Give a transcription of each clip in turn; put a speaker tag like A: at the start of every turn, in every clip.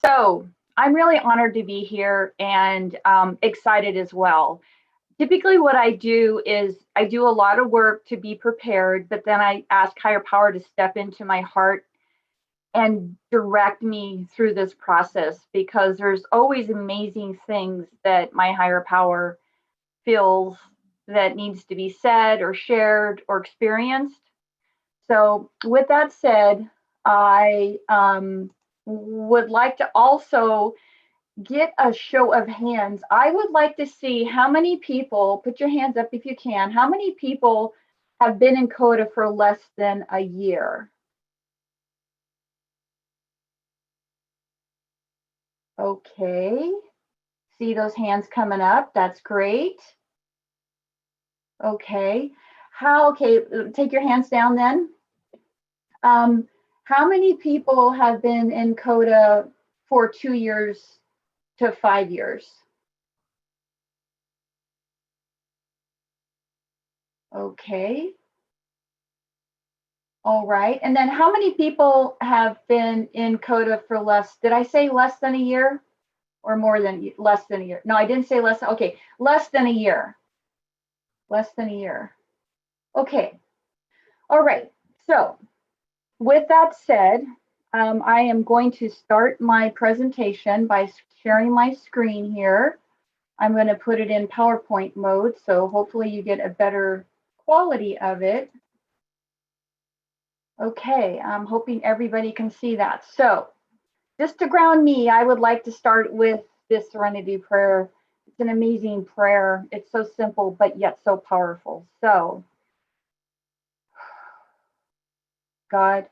A: So I'm really honored to be here and excited as well. Typically, what I do is I do a lot of work to be prepared, but then I ask higher power to step into my heart and direct me through this process because there's always amazing things that my higher power feels that needs to be said or shared or experienced. So, with that said, I would like to also get a show of hands. I would like to see how many people, put your hands up if you can, how many people have been in CODA for less than a year? Okay. See those hands coming up. That's great. Okay. Okay, take your hands down then. How many people have been in CODA for 2 years to 5 years? Okay. All right. And then how many people have been in CODA for did I say less than a year or more than less than a year? No, I didn't say less. Okay. Less than a year. Less than a year. Okay. All right. So with that said, I am going to start my presentation by sharing my screen here. I'm going to put it in PowerPoint mode, so hopefully you get a better quality of it. Okay, I'm hoping everybody can see that. So just to ground me, I would like to start with this Serenity Prayer. It's an amazing prayer. It's so simple, but yet so powerful. So, God,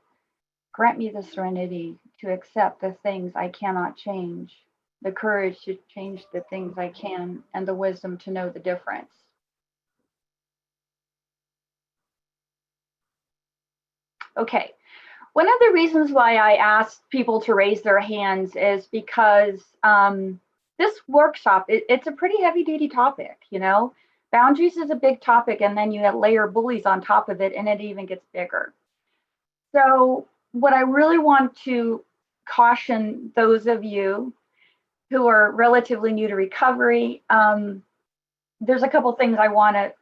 A: grant me the serenity to accept the things I cannot change, the courage to change the things I can, and the wisdom to know the difference. Okay, one of the reasons why I asked people to raise their hands is because this workshop, it's a pretty heavy duty topic, you know? Boundaries is a big topic, and then you layer bullies on top of it, and it even gets bigger. So what I really want to caution those of you who are relatively new to recovery, there's a couple things I want to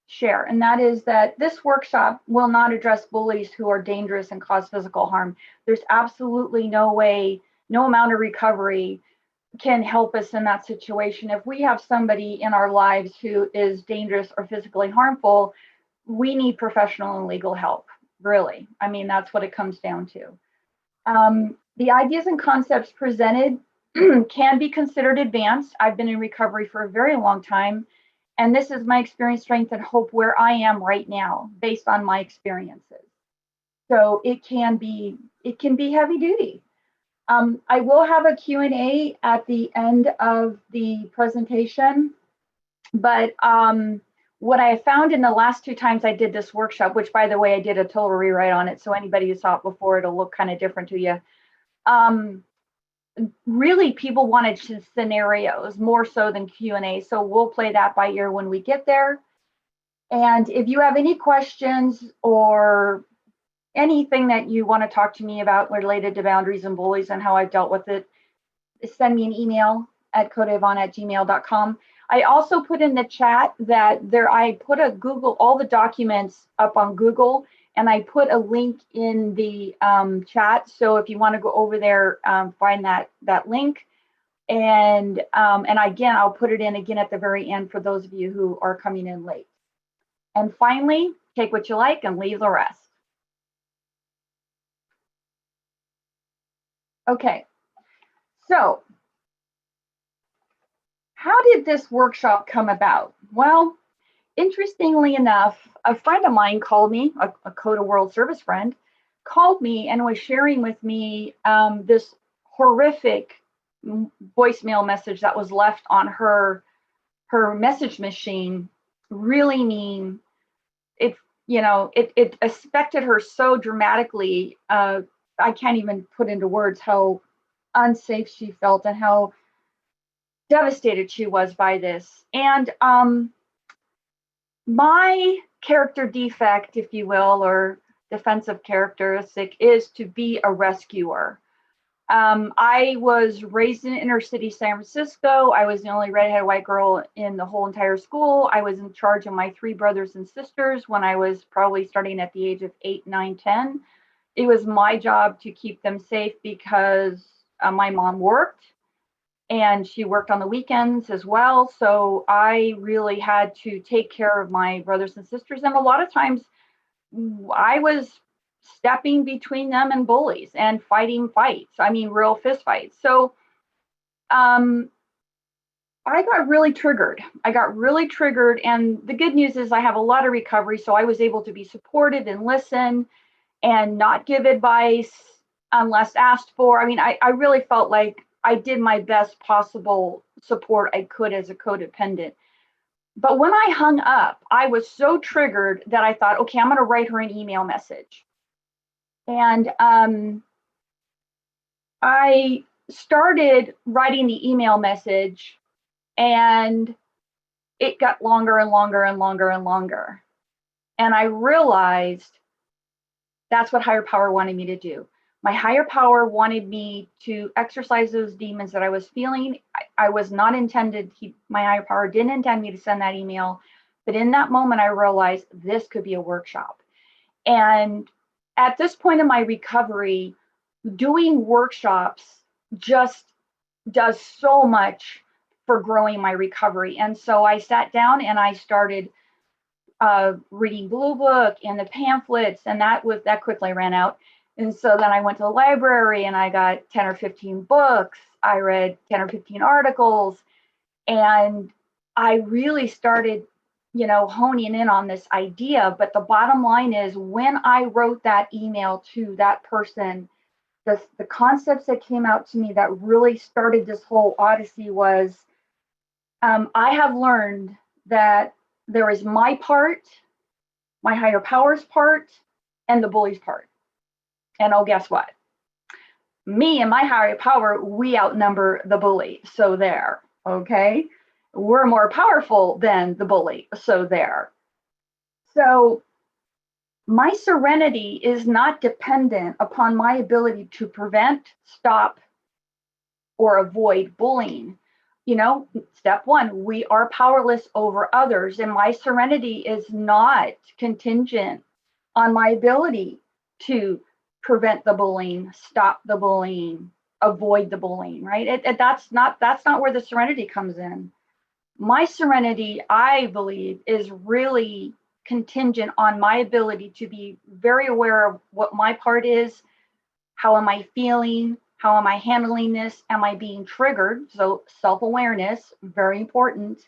A: share, and that is that this workshop will not address bullies who are dangerous and cause physical harm. There's absolutely no way, no amount of recovery can help us in that situation. If we have somebody in our lives who is dangerous or physically harmful, we need professional and legal help, really. I mean, that's what it comes down to. The ideas and concepts presented can be considered advanced. I've been in recovery for a very long time, and this is my experience, strength, and hope where I am right now based on my experiences. So it can be heavy duty. I will have a Q&A at the end of the presentation, but what I found in the last 2 times I did this workshop, which by the way, I did a total rewrite on it, so anybody who saw it before, it'll look kind of different to you. Really, people wanted scenarios more so than Q&A, so we'll play that by ear when we get there. And if you have any questions or anything that you want to talk to me about related to boundaries and bullies and how I've dealt with it, send me an email at codayvonne@gmail.com. I also put in the chat that I put a Google, all the documents up on Google, and I put a link in the chat. So if you want to go over there, find that link. And again, I'll put it in again at the very end for those of you who are coming in late. And finally, take what you like and leave the rest. Okay, so how did this workshop come about? Well, interestingly enough, a friend of mine called me, a CODA World Service friend, called me and was sharing with me this horrific voicemail message that was left on her message machine. Really mean. It affected her so dramatically. I can't even put into words how unsafe she felt and how devastated she was by this. And my character defect, if you will, or defensive characteristic, is to be a rescuer. I was raised in inner city San Francisco. I was the only redheaded white girl in the whole entire school. I was in charge of my 3 brothers and sisters when I was probably starting at the age of 8, 9, 10. It was my job to keep them safe because my mom worked and she worked on the weekends as well. So I really had to take care of my brothers and sisters. And a lot of times I was stepping between them and bullies and fighting fights. I mean, real fist fights. So I got really triggered. And the good news is I have a lot of recovery. So I was able to be supported and listen and not give advice unless asked for. I mean, I really felt like I did my best possible support I could as a codependent. But when I hung up, I was so triggered that I thought, okay, I'm going to write her an email message. And I started writing the email message, and it got longer and longer and longer and longer. And I realized that's what higher power wanted me to do. My higher power wanted me to exercise those demons that I was feeling. I was not intended, my higher power didn't intend me to send that email. But in that moment, I realized this could be a workshop. And at this point in my recovery, doing workshops just does so much for growing my recovery. And so I sat down and I started reading Blue Book and the pamphlets, and that quickly ran out. And so then I went to the library and I got 10 or 15 books. I read 10 or 15 articles, and I really started, honing in on this idea. But the bottom line is, when I wrote that email to that person, the concepts that came out to me that really started this whole odyssey was, I have learned that there is my part, my higher power's part, and the bully's part. And oh, guess what? Me and my higher power, we outnumber the bully. So there, okay? We're more powerful than the bully. So there. So my serenity is not dependent upon my ability to prevent, stop, or avoid bullying. Step 1, we are powerless over others. And my serenity is not contingent on my ability to prevent the bullying, stop the bullying, avoid the bullying, right? That's not where the serenity comes in. My serenity, I believe, is really contingent on my ability to be very aware of what my part is, how am I feeling, how am I handling this, am I being triggered? So self-awareness, very important.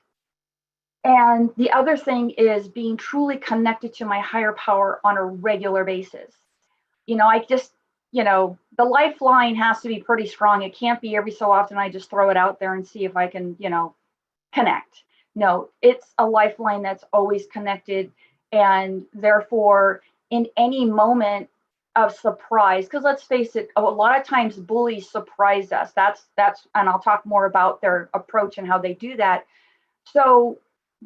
A: And the other thing is being truly connected to my higher power on a regular basis. The lifeline has to be pretty strong. It can't be every so often I just throw it out there and see if I can, connect. No, it's a lifeline that's always connected. And therefore, in any moment of surprise, because let's face it, a lot of times bullies surprise us. That's, and I'll talk more about their approach and how they do that. So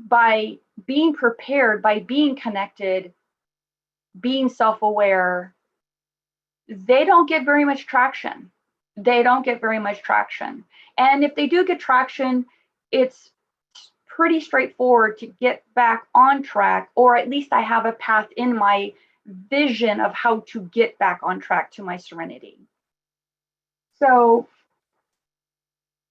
A: by being prepared, by being connected, being self-aware, they don't get very much traction. And if they do get traction, it's pretty straightforward to get back on track, or at least I have a path in my vision of how to get back on track to my serenity. So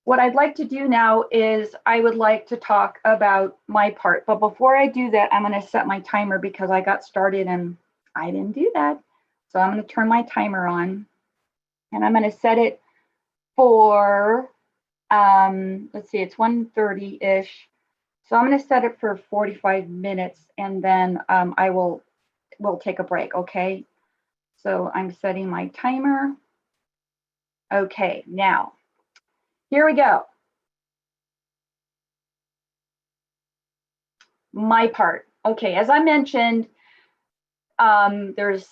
A: what I'd like to do now is I would like to talk about my part. But before I do that, I'm going to set my timer because I got started and I didn't do that. So I'm going to turn my timer on, and I'm going to set it for, let's see, it's 1:30-ish. So I'm going to set it for 45 minutes, and then we'll take a break, okay? So I'm setting my timer. Okay, now, here we go. My part. Okay, as I mentioned, there's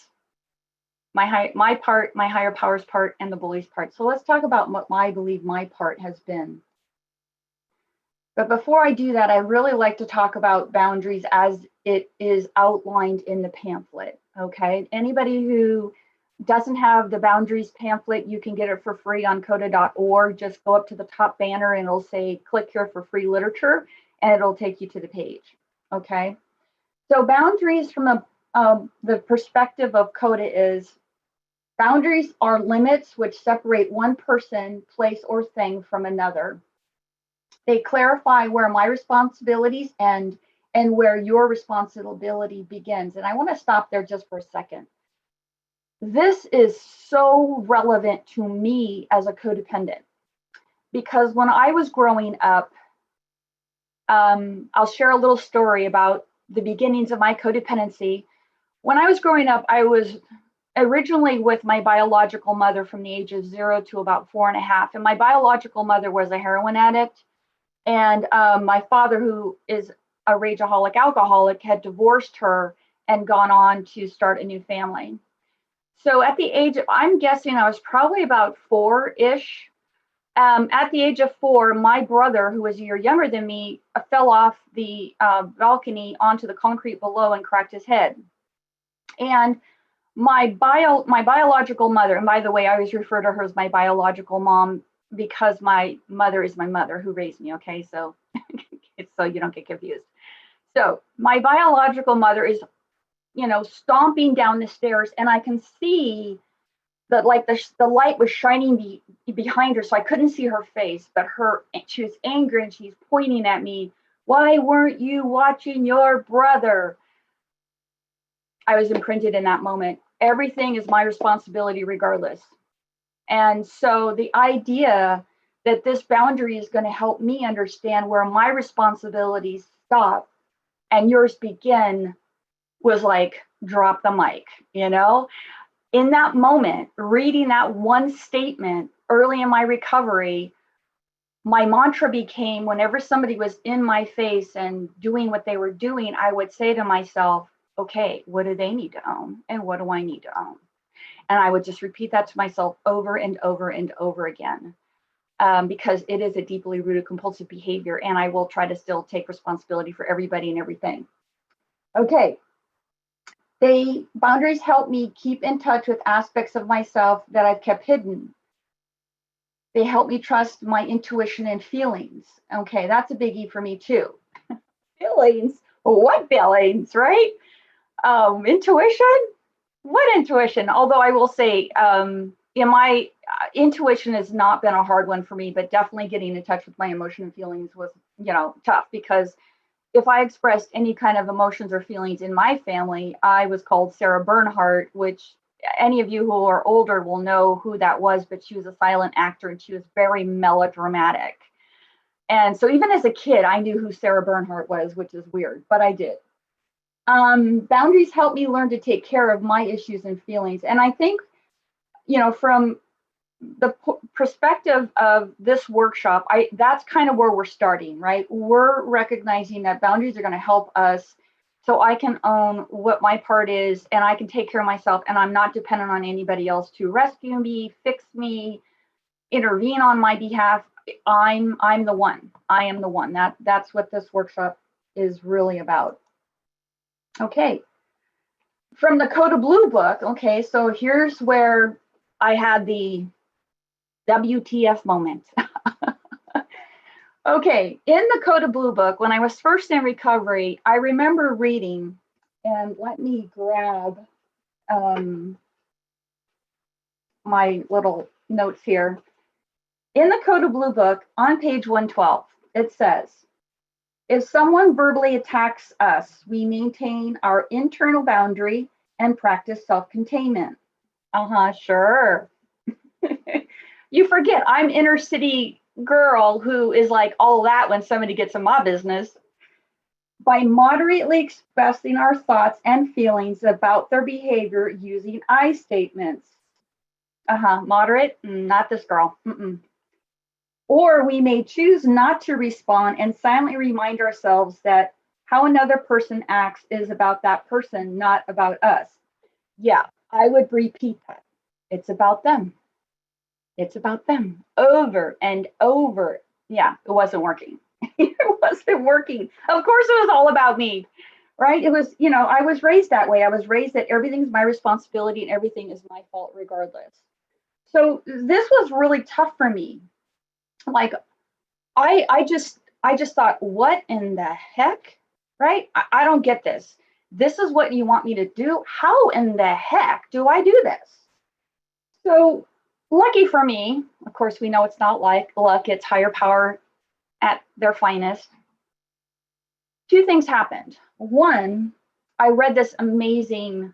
A: my part, my higher powers part, and the bully's part. So let's talk about what I believe my part has been. But before I do that, I really like to talk about boundaries as it is outlined in the pamphlet, okay? Anybody who doesn't have the boundaries pamphlet, you can get it for free on coda.org. Just go up to the top banner and it'll say click here for free literature, and it'll take you to the page. Okay. So boundaries from the perspective of coda is boundaries are limits which separate one person, place, or thing from another. They clarify where my responsibilities end and where your responsibility begins. And I want to stop there just for a second. This is so relevant to me as a codependent, because when I was growing up, I'll share a little story about the beginnings of my codependency. When I was growing up, I was originally with my biological mother from the age of 0 to about 4.5. And my biological mother was a heroin addict. And my father, who is a rageaholic alcoholic, had divorced her and gone on to start a new family. So at the age of, I'm guessing I was probably about 4-ish. At the age of 4, my brother, who was a year younger than me, fell off the balcony onto the concrete below and cracked his head. And my biological mother, and by the way, I always refer to her as my biological mom because my mother is my mother who raised me, okay? So, so you don't get confused. So my biological mother is, stomping down the stairs, and I can see that like the light was shining behind her, so I couldn't see her face, but she was angry and she's pointing at me. Why weren't you watching your brother? I was imprinted in that moment. Everything is my responsibility regardless. And so the idea that this boundary is going to help me understand where my responsibilities stop and yours begin was like, drop the mic, In that moment, reading that one statement early in my recovery, my mantra became whenever somebody was in my face and doing what they were doing, I would say to myself, okay, what do they need to own? And what do I need to own? And I would just repeat that to myself over and over and over again, because it is a deeply rooted compulsive behavior, and I will try to still take responsibility for everybody and everything. Okay. Boundaries help me keep in touch with aspects of myself that I've kept hidden. They help me trust my intuition and feelings. Okay, that's a biggie for me too. Feelings? What feelings, right? Intuition? What intuition? Although I will say, in my intuition has not been a hard one for me, but definitely getting in touch with my emotion and feelings was, tough, because if I expressed any kind of emotions or feelings in my family, I was called Sarah Bernhardt, which any of you who are older will know who that was, but she was a silent actor and she was very melodramatic. And so even as a kid, I knew who Sarah Bernhardt was, which is weird, but I did. Boundaries help me learn to take care of my issues and feelings. And I think, from the perspective of this workshop, that's kind of where we're starting, right? We're recognizing that boundaries are going to help us so I can own what my part is and I can take care of myself, and I'm not dependent on anybody else to rescue me, fix me, intervene on my behalf. I'm the one. I am the one. That's what this workshop is really about. Okay. From the Coda Blue book, okay, so here's where I had the WTF moment. Okay, in the Coda Blue book, when I was first in recovery, I remember reading, and let me grab my little notes here. In the Coda Blue book, on page 112, it says, if someone verbally attacks us, we maintain our internal boundary and practice self-containment. Sure. You forget I'm inner city girl who is like all that when somebody gets in my business. By moderately expressing our thoughts and feelings about their behavior using I statements. Moderate? Not this girl. Or we may choose not to respond and silently remind ourselves that how another person acts is about that person, not about us. Yeah, I would repeat that. It's about them. It's about them over and over. Yeah, it wasn't working. It wasn't working. Of course, it was all about me, right? It was, you know, I was raised that way. I was raised that everything's my responsibility and everything is my fault regardless. So this was really tough for me. Like I just thought, what in the heck? Right? I don't get this. This is what you want me to do? How in the heck do I do this? So lucky for me, of course, we know it's not like luck, it's higher power at their finest. Two things happened. One, I read this amazing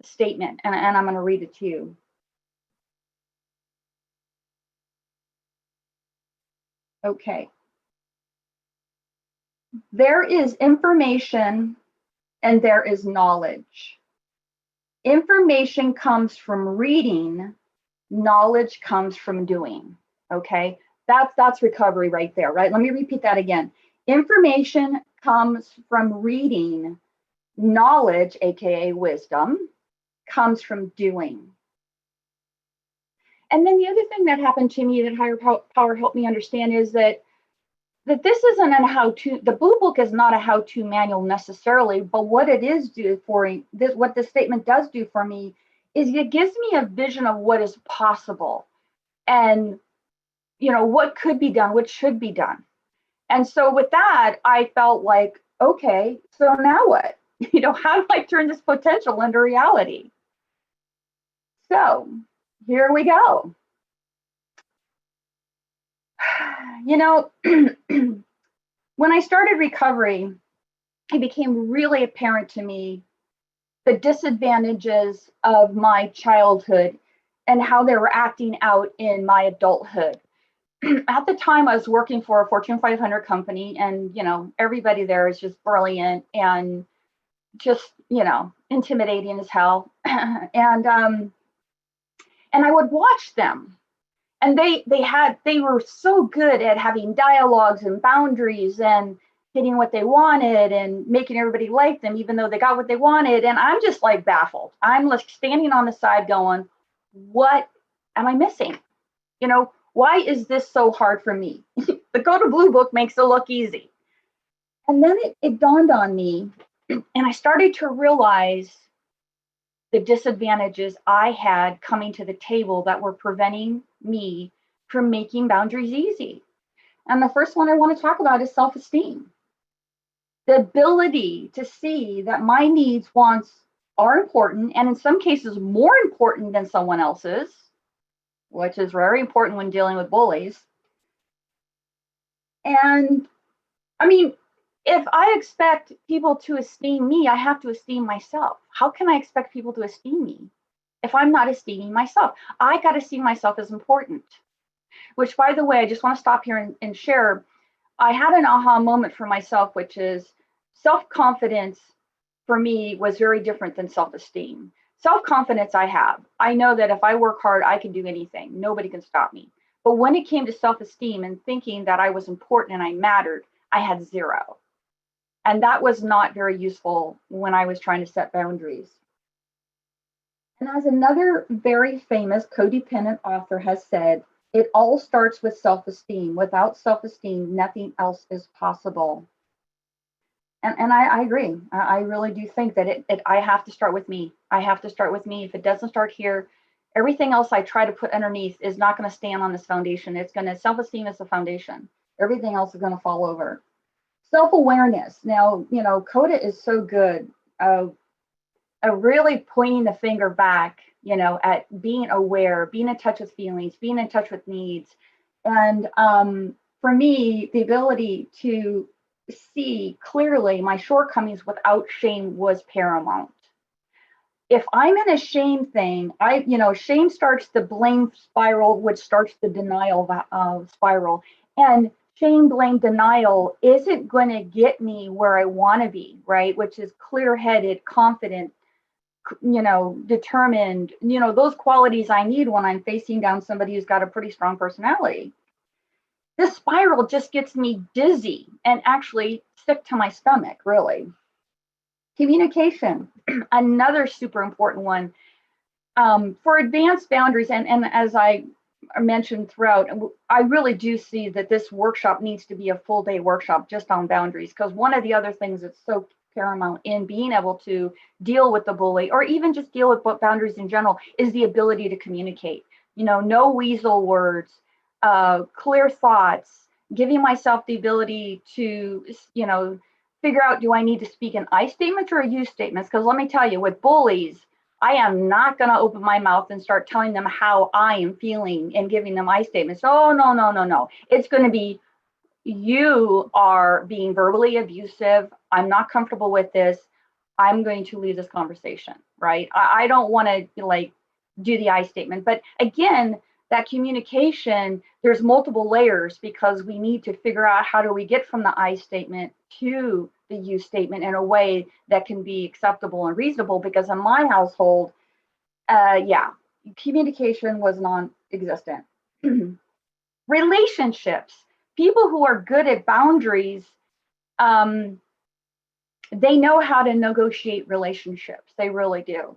A: statement, and I'm going to read it to you. Okay. There is information and there is knowledge. Information comes from reading, knowledge comes from doing. Okay? That's recovery right there, right? Let me repeat that again. Information comes from reading, knowledge, aka wisdom, comes from doing. And then the other thing that happened to me that higher power helped me understand is that this isn't a how-to. The Blue Book is not a how-to manual necessarily, but what it is do for this, what this statement does do for me, is it gives me a vision of what is possible, and you know what could be done, what should be done. And so with that, I felt like, okay, so now what? You know, how do I turn this potential into reality? So here we go. You know, when I started recovery, it became really apparent to me the disadvantages of my childhood and how they were acting out in my adulthood. At the time, I was working for a Fortune 500 company, and you know, everybody there is just brilliant and just, you know, intimidating as hell. And I would watch them, and they were so good at having dialogues and boundaries and getting what they wanted and making everybody like them, even though they got what they wanted. And I'm just like baffled. I'm like standing on the side going, what am I missing? You know, why is this so hard for me? The Go to Blue Book makes it look easy. And then it dawned on me, and I started to realize the disadvantages I had coming to the table that were preventing me from making boundaries easy. And the first one I want to talk about is self-esteem. The ability to see that my needs, wants are important, and in some cases more important than someone else's, which is very important when dealing with bullies. And I mean, if I expect people to esteem me, I have to esteem myself. How can I expect people to esteem me if I'm not esteeming myself? I got to see myself as important, which, by the way, I just want to stop here and share. I had an aha moment for myself, which is self-confidence for me was very different than self-esteem. Self-confidence I have. I know that if I work hard, I can do anything. Nobody can stop me. But when it came to self-esteem and thinking that I was important and I mattered, I had zero. And that was not very useful when I was trying to set boundaries. And as another very famous codependent author has said, it all starts with self-esteem. Without self-esteem, nothing else is possible. And I agree. I really do think that I have to start with me. I have to start with me. If it doesn't start here, everything else I try to put underneath is not going to stand on this foundation. It's going to, self-esteem is the foundation. Everything else is going to fall over. Self-awareness. Now, you know, Coda is so good. Really pointing the finger back, you know, at being aware, being in touch with feelings, being in touch with needs. And for me, the ability to see clearly my shortcomings without shame was paramount. If I'm in a shame thing, shame starts the blame spiral, which starts the denial spiral. And shame, blame, denial isn't going to get me where I want to be, right? Which is clear-headed, confident, you know, determined, you know, those qualities I need when I'm facing down somebody who's got a pretty strong personality. This spiral just gets me dizzy and actually sick to my stomach, really. Communication, another super important one. For advanced boundaries, and as I mentioned throughout, I really do see that this workshop needs to be a full day workshop just on boundaries, because one of the other things that's so paramount in being able to deal with the bully, or even just deal with boundaries in general, is the ability to communicate. No weasel words, clear thoughts, giving myself the ability to, figure out, do I need to speak in I statements or you statements? Because let me tell you, with bullies, I am not going to open my mouth and start telling them how I am feeling and giving them I statements. Oh, no, no, no, no. It's going to be, you are being verbally abusive. I'm not comfortable with this. I'm going to leave this conversation, right? I don't want to do the I statement. But again, that communication, there's multiple layers, because we need to figure out how do we get from the I statement to the you statement in a way that can be acceptable and reasonable. Because in my household, communication was non-existent. Relationships, people who are good at boundaries, they know how to negotiate relationships. They really do.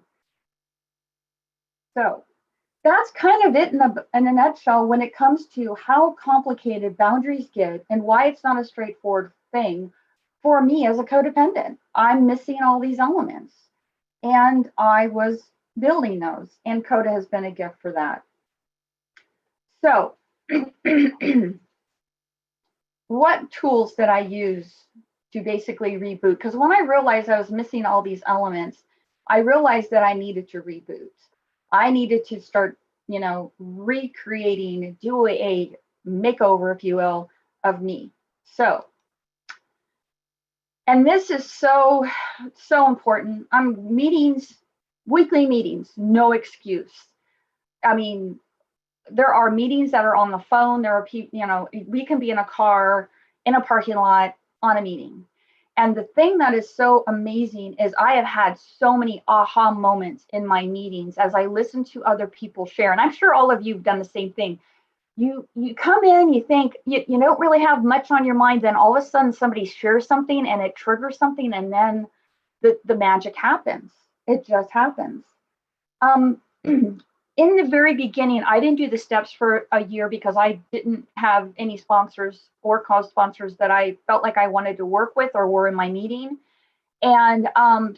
A: So that's kind of it in a nutshell when it comes to how complicated boundaries get and why it's not a straightforward thing for me as a codependent. I'm missing all these elements, and I was building those, and Coda has been a gift for that. So what tools did I use to basically reboot? Because when I realized I was missing all these elements, I realized that I needed to reboot. I needed to start, recreating, do a makeover, if you will, of me. So, and this is so important. Weekly meetings, no excuse. I mean, there are meetings that are on the phone. There are people, we can be in a car, in a parking lot, on a meeting. And the thing that is so amazing is I have had so many aha moments in my meetings as I listen to other people share. And I'm sure all of you have done the same thing. You come in, you think you don't really have much on your mind, then all of a sudden somebody shares something and it triggers something, and then the magic happens. It just happens. In the very beginning, I didn't do the steps for a year because I didn't have any sponsors or co-sponsors that I felt like I wanted to work with or were in my meeting. And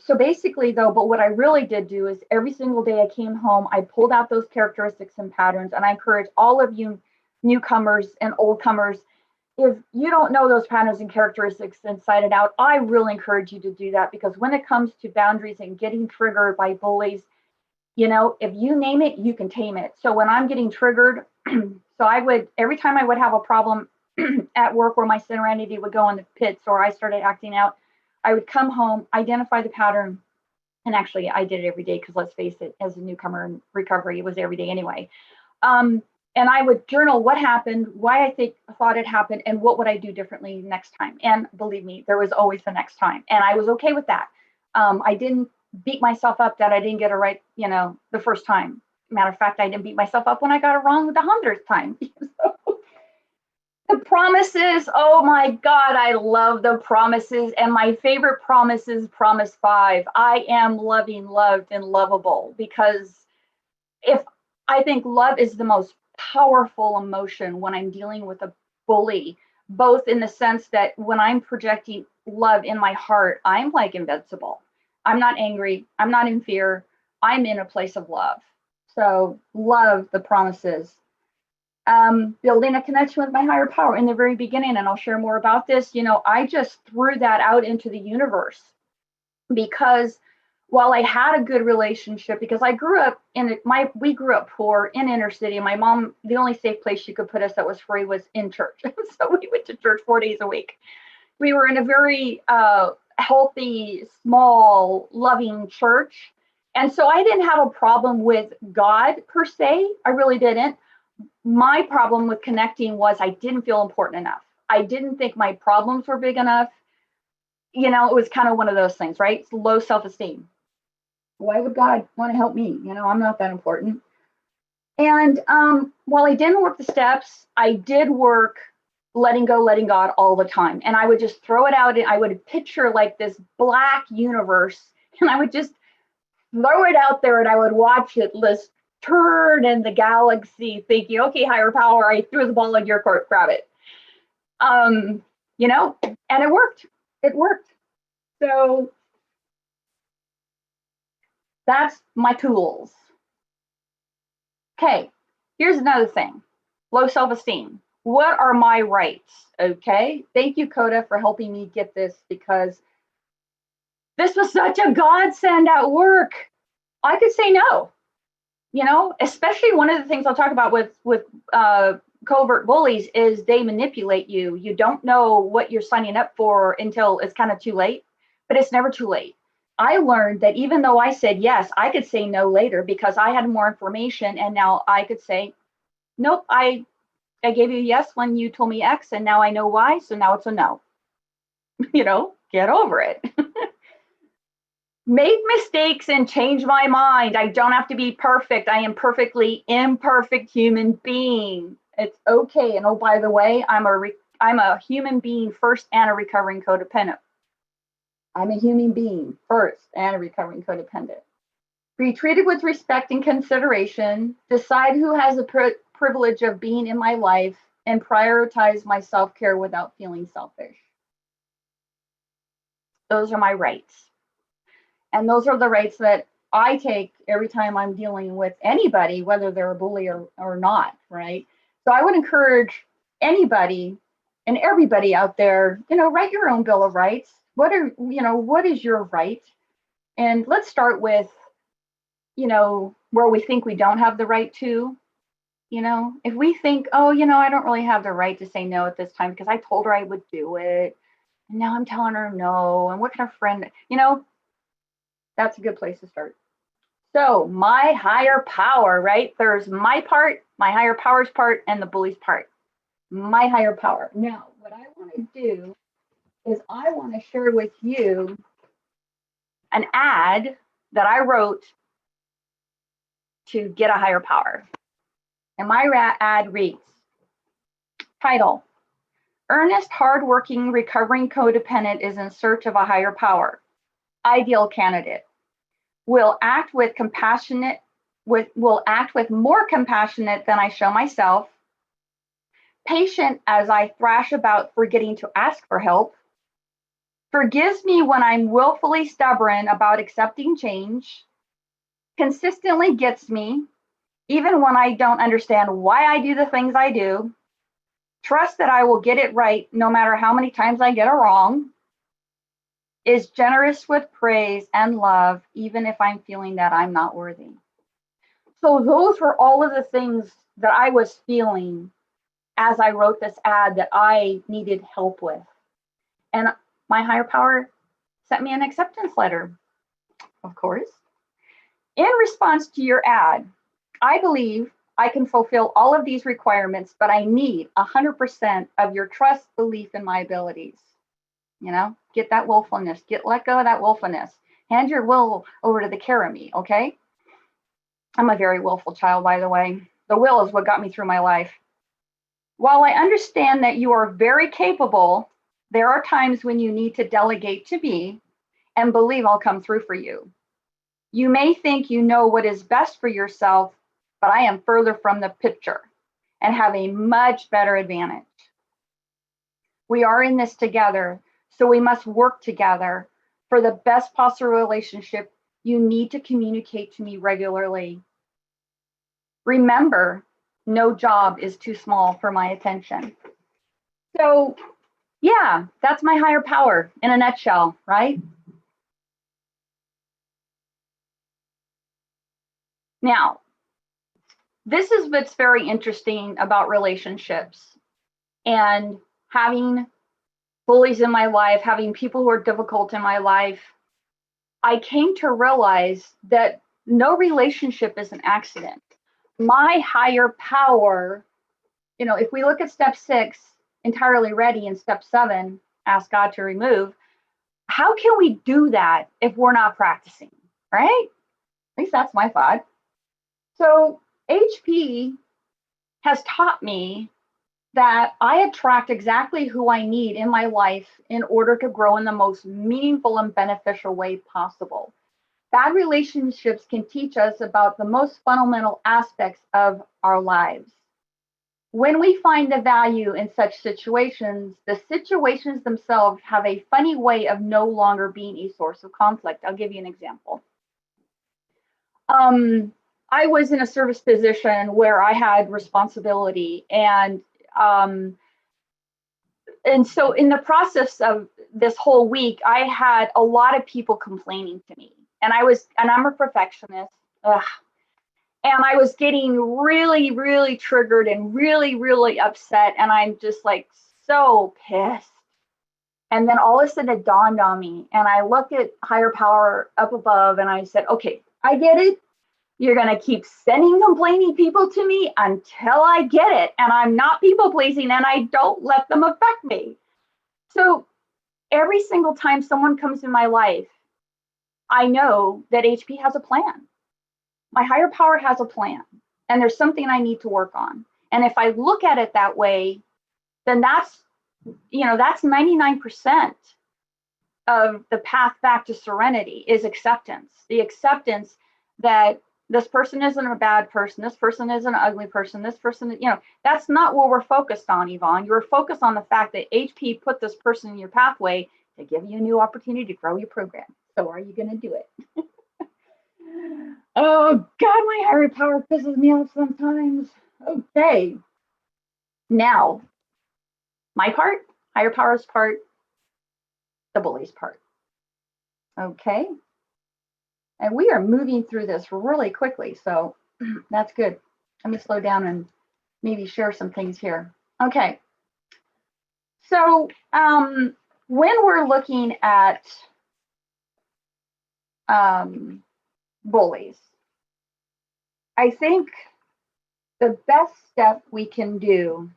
A: so basically though, but what I really did do is every single day I came home, I pulled out those characteristics and patterns, and I encourage all of you newcomers and oldcomers, if you don't know those patterns and characteristics inside and out, I really encourage you to do that, because when it comes to boundaries and getting triggered by bullies, if you name it, you can tame it. So when I'm getting triggered, every time I would have a problem at work where my serenity would go in the pits or I started acting out, I would come home, identify the pattern. And actually I did it every day, because let's face it, as a newcomer in recovery, it was every day anyway. And I would journal what happened, why I thought it happened, and what would I do differently next time. And believe me, there was always the next time. And I was okay with that. I didn't beat myself up that I didn't get it right, the first time. Matter of fact, I didn't beat myself up when I got it wrong the 100th time. So, the promises, oh my God, I love the promises. And my favorite promise is promise 5. I am loving, loved, and lovable, because I think love is the most powerful emotion when I'm dealing with a bully, both in the sense that when I'm projecting love in my heart, I'm like invincible. I'm not angry. I'm not in fear. I'm in a place of love. So love the promises. Building a connection with my higher power in the very beginning, and I'll share more about this. I just threw that out into the universe, because while I had a good relationship, because I grew up we grew up poor in inner city. My mom, the only safe place she could put us that was free was in church. So we went to church 4 days a week. We were in a very healthy, small, loving church. And so I didn't have a problem with God per se. I really didn't. My problem with connecting was I didn't feel important enough. I didn't think my problems were big enough. It was kind of one of those things, right? It's low self-esteem. Why would God want to help me? I'm not that important. And while I didn't work the steps, I did work letting go, letting God all the time. And I would just throw it out, and I would picture like this black universe, and I would just throw it out there, and I would watch it list turn in the galaxy, thinking, okay, higher power, I threw the ball in your court, grab it. And it worked. It worked. So that's my tools. Okay, here's another thing. Low self-esteem. What are my rights? Okay, thank you, Coda, for helping me get this, because this was such a godsend at work. I could say no, especially one of the things I'll talk about with covert bullies is they manipulate you. You don't know what you're signing up for until it's kind of too late, but it's never too late. I learned that even though I said yes, I could say no later because I had more information, and now I could say, nope, I gave you yes when you told me X, and now I know why, so now it's a no. Get over it. Make mistakes and change my mind. I don't have to be perfect. I am perfectly imperfect human being. It's okay. And oh, by the way, I'm a human being first and a recovering codependent. I'm a human being first and a recovering codependent. Be treated with respect and consideration. Decide who has the privilege of being in my life, and prioritize my self-care without feeling selfish. Those are my rights. And those are the rights that I take every time I'm dealing with anybody, whether they're a bully or not, right? So I would encourage anybody and everybody out there, write your own Bill of Rights. What is your right? And let's start with, where we think we don't have the right to. If we think, oh, I don't really have the right to say no at this time because I told her I would do it, and now I'm telling her no, and what kind of friend, that's a good place to start. So my higher power, right? There's my part, my higher power's part, and the bully's part. My higher power. Now, what I want to do is I want to share with you an ad that I wrote to get a higher power. And my ad reads, title, Earnest, hardworking, recovering codependent is in search of a higher power. Ideal candidate. Will act with more compassionate than I show myself. Patient as I thrash about forgetting to ask for help. Forgives me when I'm willfully stubborn about accepting change. Consistently gets me, even when I don't understand why I do the things I do. Trust that I will get it right no matter how many times I get it wrong. Is generous with praise and love, even if I'm feeling that I'm not worthy. So those were all of the things that I was feeling as I wrote this ad that I needed help with. And my higher power sent me an acceptance letter, of course. In response to your ad, I believe I can fulfill all of these requirements, but I need 100% of your trust, belief in my abilities. Get that willfulness, let go of that willfulness. Hand your will over to the care of me, okay? I'm a very willful child, by the way. The will is what got me through my life. While I understand that you are very capable, there are times when you need to delegate to me and believe I'll come through for you. You may think you know what is best for yourself, but I am further from the picture and have a much better advantage. We are in this together, so we must work together. For the best possible relationship, you need to communicate to me regularly. Remember, no job is too small for my attention. So, yeah, that's my higher power in a nutshell, right? Now, this is what's very interesting about relationships and having bullies in my life, having people who are difficult in my life. I came to realize that no relationship is an accident. My higher power, if we look at step 6, entirely ready, and step 7, ask God to remove, how can we do that if we're not practicing, right? At least that's my thought. So HP has taught me that I attract exactly who I need in my life in order to grow in the most meaningful and beneficial way possible. Bad relationships can teach us about the most fundamental aspects of our lives. when we find the value in such situations, the situations themselves have a funny way of no longer being a source of conflict. I'll give you an example. I was in a service position where I had responsibility, and so in the process of this whole week, I had a lot of people complaining to me, and I'm a perfectionist. Ugh. And I was getting really, really triggered and really, really upset. And I'm just like so pissed. And then all of a sudden it dawned on me. And I looked at higher power up above and I said, okay, I get it. You're going to keep sending complaining people to me until I get it. And I'm not people pleasing and I don't let them affect me. So every single time someone comes in my life, I know that HP has a plan. My higher power has a plan, and there's something I need to work on. And if I look at it that way, then that's 99% of the path back to serenity is acceptance. The acceptance that this person isn't a bad person, this person isn't an ugly person, this person, that's not what we're focused on, Yvonne. You're focused on the fact that HP put this person in your pathway to give you a new opportunity to grow your program. So are you going to do it? Oh, God, my higher power pisses me off sometimes. Okay. Now, my part, higher power's part, the bully's part. Okay. And we are moving through this really quickly, so that's good. Let me slow down and maybe share some things here. Okay. So when we're looking at bullies, I think the best step we can do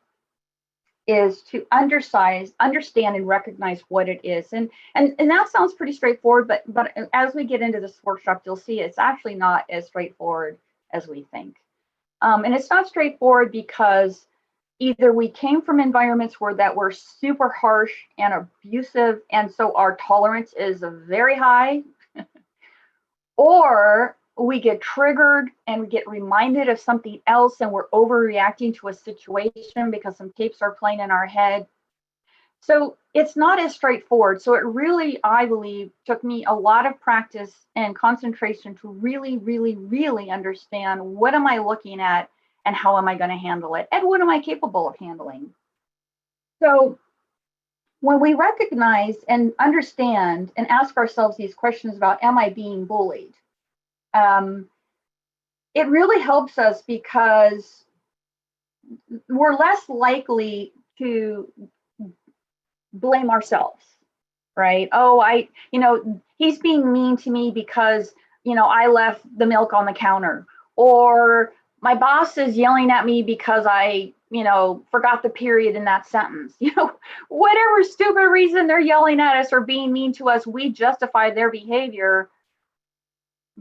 A: is to understand and recognize what it is. And that sounds pretty straightforward, but as we get into this workshop, you'll see it's actually not as straightforward as we think. And it's not straightforward because either we came from environments that were super harsh and abusive, and so our tolerance is very high, or we get triggered and we get reminded of something else and we're overreacting to a situation because some tapes are playing in our head. So it's not as straightforward. So it really, I believe, took me a lot of practice and concentration to really, really, really understand what am I looking at and how am I going to handle it and what am I capable of handling. So when we recognize and understand and ask ourselves these questions about, am I being bullied? It really helps us because we're less likely to blame ourselves, right? Oh, he's being mean to me because, I left the milk on the counter, or my boss is yelling at me because I, forgot the period in that sentence. Whatever stupid reason they're yelling at us or being mean to us, we justify their behavior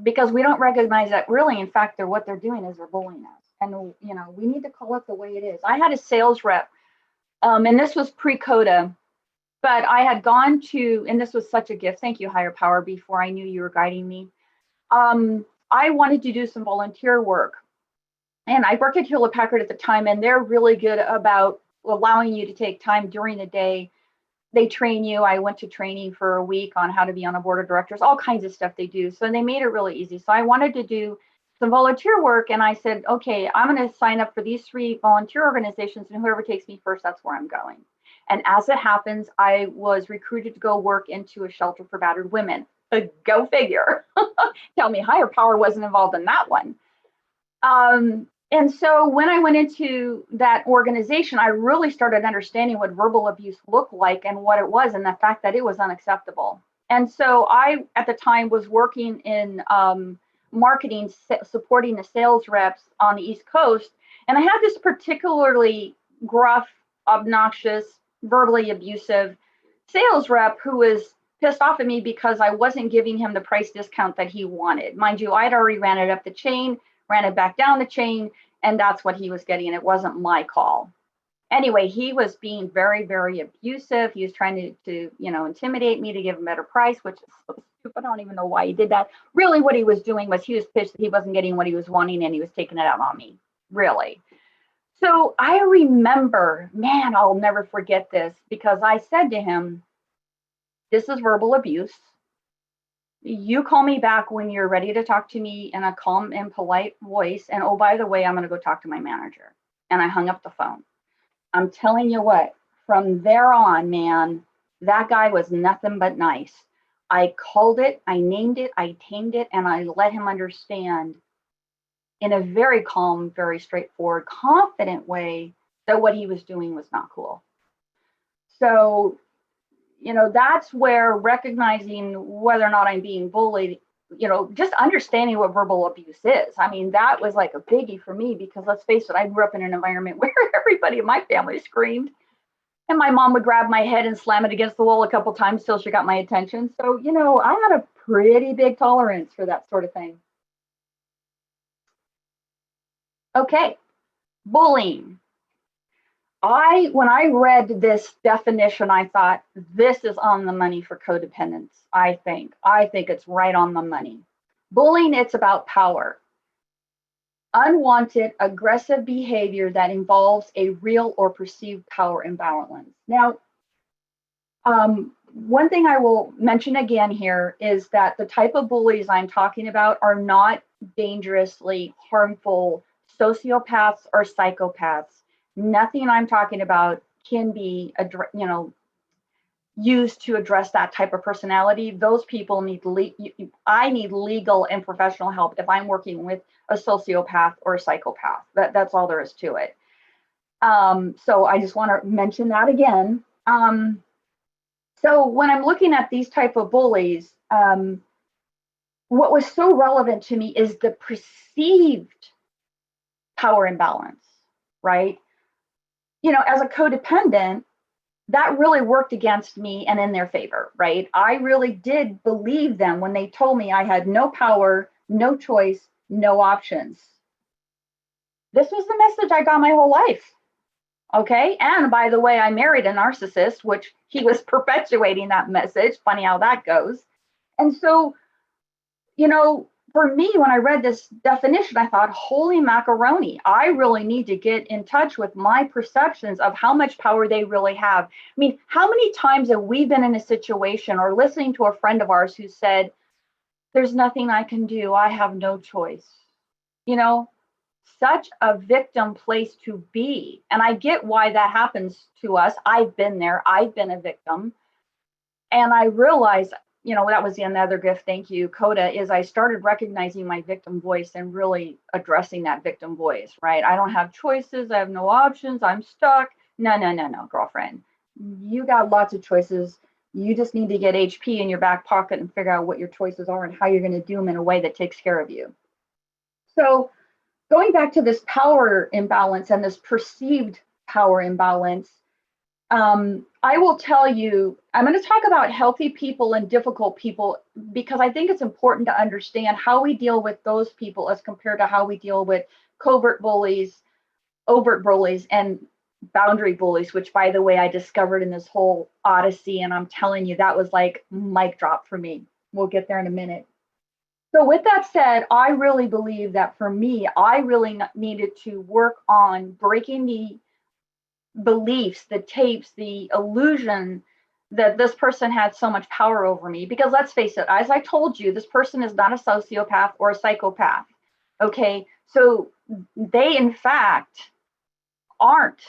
A: because we don't recognize that really, in fact, what they're doing is they're bullying us. And, we need to call it the way it is. I had a sales rep, and this was pre-CODA, but I had gone to, and this was such a gift. Thank you, higher power, before I knew you were guiding me. I wanted to do some volunteer work. And I worked at Hewlett Packard at the time, and they're really good about allowing you to take time during the day. They train you. I went to training for a week on how to be on a board of directors, all kinds of stuff they do. So they made it really easy. So I wanted to do some volunteer work, and I said, okay, I'm going to sign up for these 3 volunteer organizations, and whoever takes me first, that's where I'm going. And as it happens, I was recruited to go work into a shelter for battered women. Go figure. Tell me higher power wasn't involved in that one. And so when I went into that organization, I really started understanding what verbal abuse looked like and what it was, and the fact that it was unacceptable. And so I, at the time, was working in marketing, supporting the sales reps on the East Coast. And I had this particularly gruff, obnoxious, verbally abusive sales rep who was pissed off at me because I wasn't giving him the price discount that he wanted. Mind you, I'd already ran it up the chain, ran it back down the chain, and that's what he was getting. It wasn't my call. Anyway, he was being very, very abusive. He was trying to intimidate me to give him a better price, which is so stupid. I don't even know why he did that. Really, what he was doing was he was pissed that he wasn't getting what he was wanting, and he was taking it out on me, really. So I remember, man, I'll never forget this because I said to him, this is verbal abuse. You call me back when you're ready to talk to me in a calm and polite voice. And oh, by the way, I'm going to go talk to my manager. And I hung up the phone. I'm telling you what, from there on, man, that guy was nothing but nice. I called it, I named it, I tamed it, and I let him understand in a very calm, very straightforward, confident way that what he was doing was not cool. So, that's where recognizing whether or not I'm being bullied, just understanding what verbal abuse is. I mean, that was like a biggie for me because let's face it, I grew up in an environment where everybody in my family screamed. And my mom would grab my head and slam it against the wall a couple times till she got my attention. So, I had a pretty big tolerance for that sort of thing. Okay, bullying. When I read this definition, I thought this is on the money for codependence. I think it's right on the money. Bullying, it's about power. Unwanted, aggressive behavior that involves a real or perceived power imbalance. Now, one thing I will mention again here is that the type of bullies I'm talking about are not dangerously harmful sociopaths or psychopaths. Nothing I'm talking about can be, used to address that type of personality. Those people I need legal and professional help if I'm working with a sociopath or a psychopath. That's all there is to it. So I just want to mention that again. So when I'm looking at these type of bullies, what was so relevant to me is the perceived power imbalance, right? As a codependent, that really worked against me and in their favor, right? I really did believe them when they told me I had no power, no choice, no options. This was the message I got my whole life. Okay. And by the way, I married a narcissist, which he was perpetuating that message. Funny how that goes. And so, for me, when I read this definition, I thought, holy macaroni, I really need to get in touch with my perceptions of how much power they really have. I mean, how many times have we been in a situation or listening to a friend of ours who said, there's nothing I can do. I have no choice. Such a victim place to be. And I get why that happens to us. I've been there. I've been a victim. And I realized, that was the another gift. Thank you, Coda, is I started recognizing my victim voice and really addressing that victim voice, right? I don't have choices. I have no options. I'm stuck. No, girlfriend. You got lots of choices. You just need to get HP in your back pocket and figure out what your choices are and how you're going to do them in a way that takes care of you. So going back to this power imbalance and this perceived power imbalance, I will tell you, I'm going to talk about healthy people and difficult people because I think it's important to understand how we deal with those people as compared to how we deal with covert bullies, overt bullies, and boundary bullies, which, by the way, I discovered in this whole odyssey. And I'm telling you, that was like mic drop for me. We'll get there in a minute. So with that said, I really believe that for me, I really needed to work on breaking the beliefs, the tapes, the illusion that this person had so much power over me. Because let's face it, as I told you, this person is not a sociopath or a psychopath. Okay, so they in fact aren't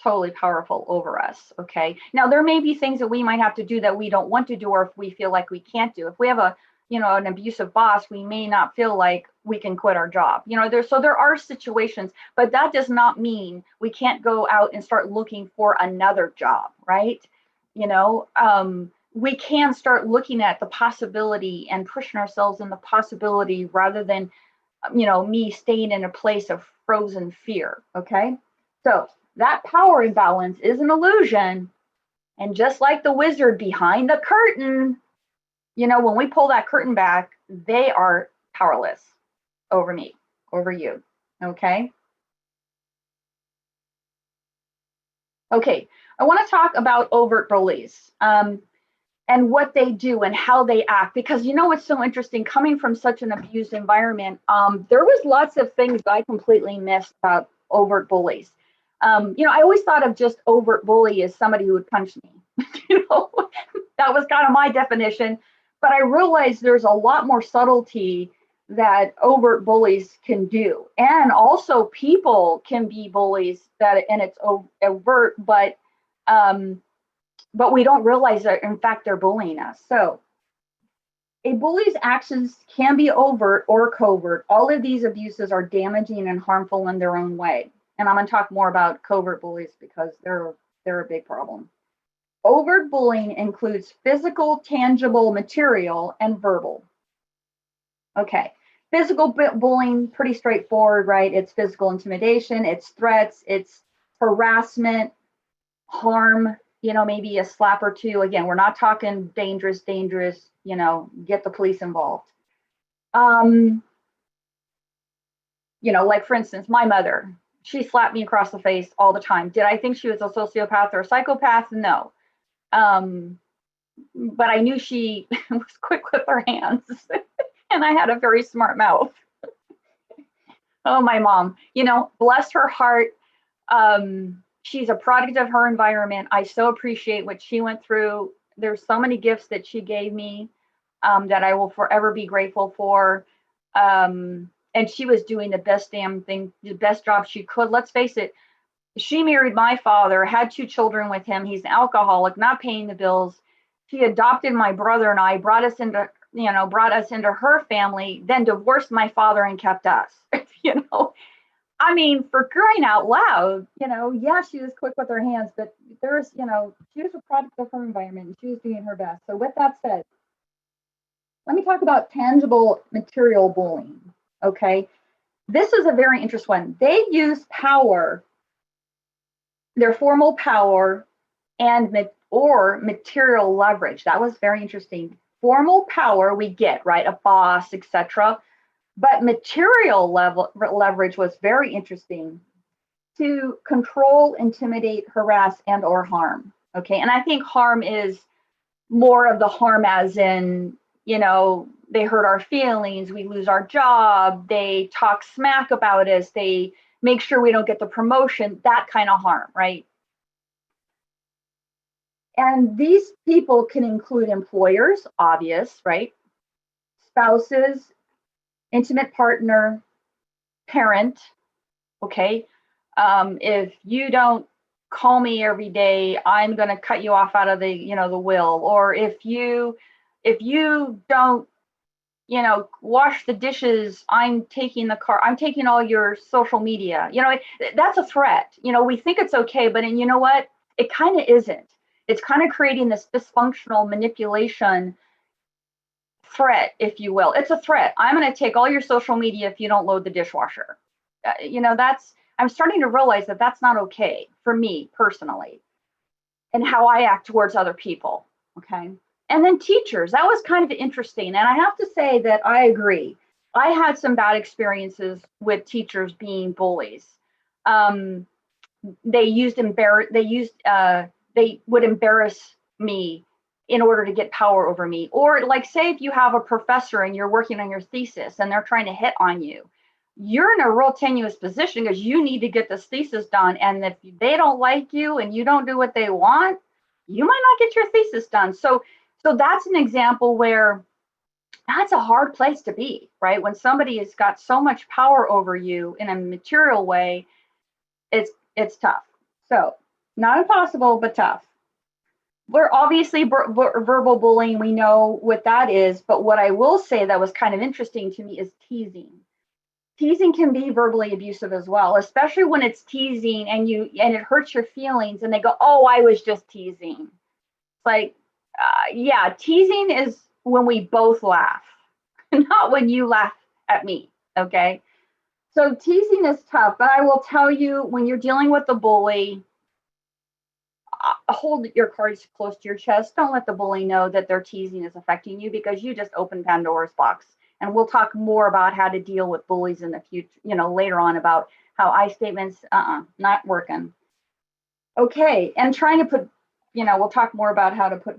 A: totally powerful over us. Okay, now there may be things that we might have to do that we don't want to do, or if we feel like we can't do. If we have an abusive boss, we may not feel like we can quit our job. There are situations, but that does not mean we can't go out and start looking for another job, right? We can start looking at the possibility and pushing ourselves in the possibility rather than, me staying in a place of frozen fear. Okay. So that power imbalance is an illusion. And just like the wizard behind the curtain, when we pull that curtain back, they are powerless over me, over you. Okay. Okay. I want to talk about overt bullies and what they do and how they act, because what's so interesting, coming from such an abused environment, there was lots of things I completely missed about overt bullies. I always thought of just overt bully as somebody who would punch me. That was kind of my definition. But I realized there's a lot more subtlety that overt bullies can do. And also people can be bullies and it's overt, but we don't realize that in fact they're bullying us. So a bully's actions can be overt or covert. All of these abuses are damaging and harmful in their own way. And I'm going to talk more about covert bullies because they're a big problem. Overt bullying includes physical, tangible, material, and verbal. Okay, physical bullying, pretty straightforward, right? It's physical intimidation, it's threats, it's harassment, harm, maybe a slap or two. Again, we're not talking dangerous, get the police involved. Like for instance, my mother, she slapped me across the face all the time. Did I think she was a sociopath or a psychopath? No. But I knew she was quick with her hands and I had a very smart mouth. Oh, my mom, bless her heart. She's a product of her environment. I so appreciate what she went through. There's so many gifts that she gave me that I will forever be grateful for. And she was doing the best damn thing, the best job she could. Let's face it. She married my father, had 2 children with him. He's an alcoholic, not paying the bills. She adopted my brother and I, brought us into her family, then divorced my father and kept us. I mean, for crying out loud, yeah, she was quick with her hands, but she was a product of her environment and she was doing her best. So with that said, let me talk about tangible material bullying. Okay. This is a very interesting one. They use power, their formal power or material leverage. That was very interesting. Formal power we get, right? A boss, etc. But material leverage was very interesting to control, intimidate, harass, and or harm. Okay. And I think harm is more of the harm as in, they hurt our feelings, we lose our job, they talk smack about us, they make sure we don't get the promotion, that kind of harm, right? And these people can include employers, obvious, right? Spouses, intimate partner, parent, okay? If you don't call me every day, I'm going to cut you off out of the will. Or if you don't, wash the dishes, I'm taking all your social media. That's a threat. We think it's okay, but you know what? It kind of isn't. It's kind of creating this dysfunctional manipulation threat, if you will. It's a threat. I'm going to take all your social media if you don't load the dishwasher. I'm starting to realize that that's not okay for me personally and how I act towards other people. Okay. And then teachers, that was kind of interesting. And I have to say that I agree. I had some bad experiences with teachers being bullies. They would embarrass me in order to get power over me. Or like, say if you have a professor and you're working on your thesis and they're trying to hit on you, you're in a real tenuous position because you need to get this thesis done. And if they don't like you and you don't do what they want, you might not get your thesis done. So that's an example where that's a hard place to be, right? When somebody has got so much power over you in a material way, it's tough. So not impossible, but tough. We're obviously verbal bullying. We know what that is. But what I will say that was kind of interesting to me is teasing. Teasing can be verbally abusive as well, especially when it's teasing and it hurts your feelings and they go, oh, I was just teasing. It's like, yeah, teasing is when we both laugh, not when you laugh at me. Okay. So teasing is tough, but I will tell you, when you're dealing with the bully, hold your cards close to your chest. Don't let the bully know that their teasing is affecting you, because you just opened Pandora's box. And we'll talk more about how to deal with bullies in the future, later on, about how I statements, not working. Okay, and trying to put, we'll talk more about how to put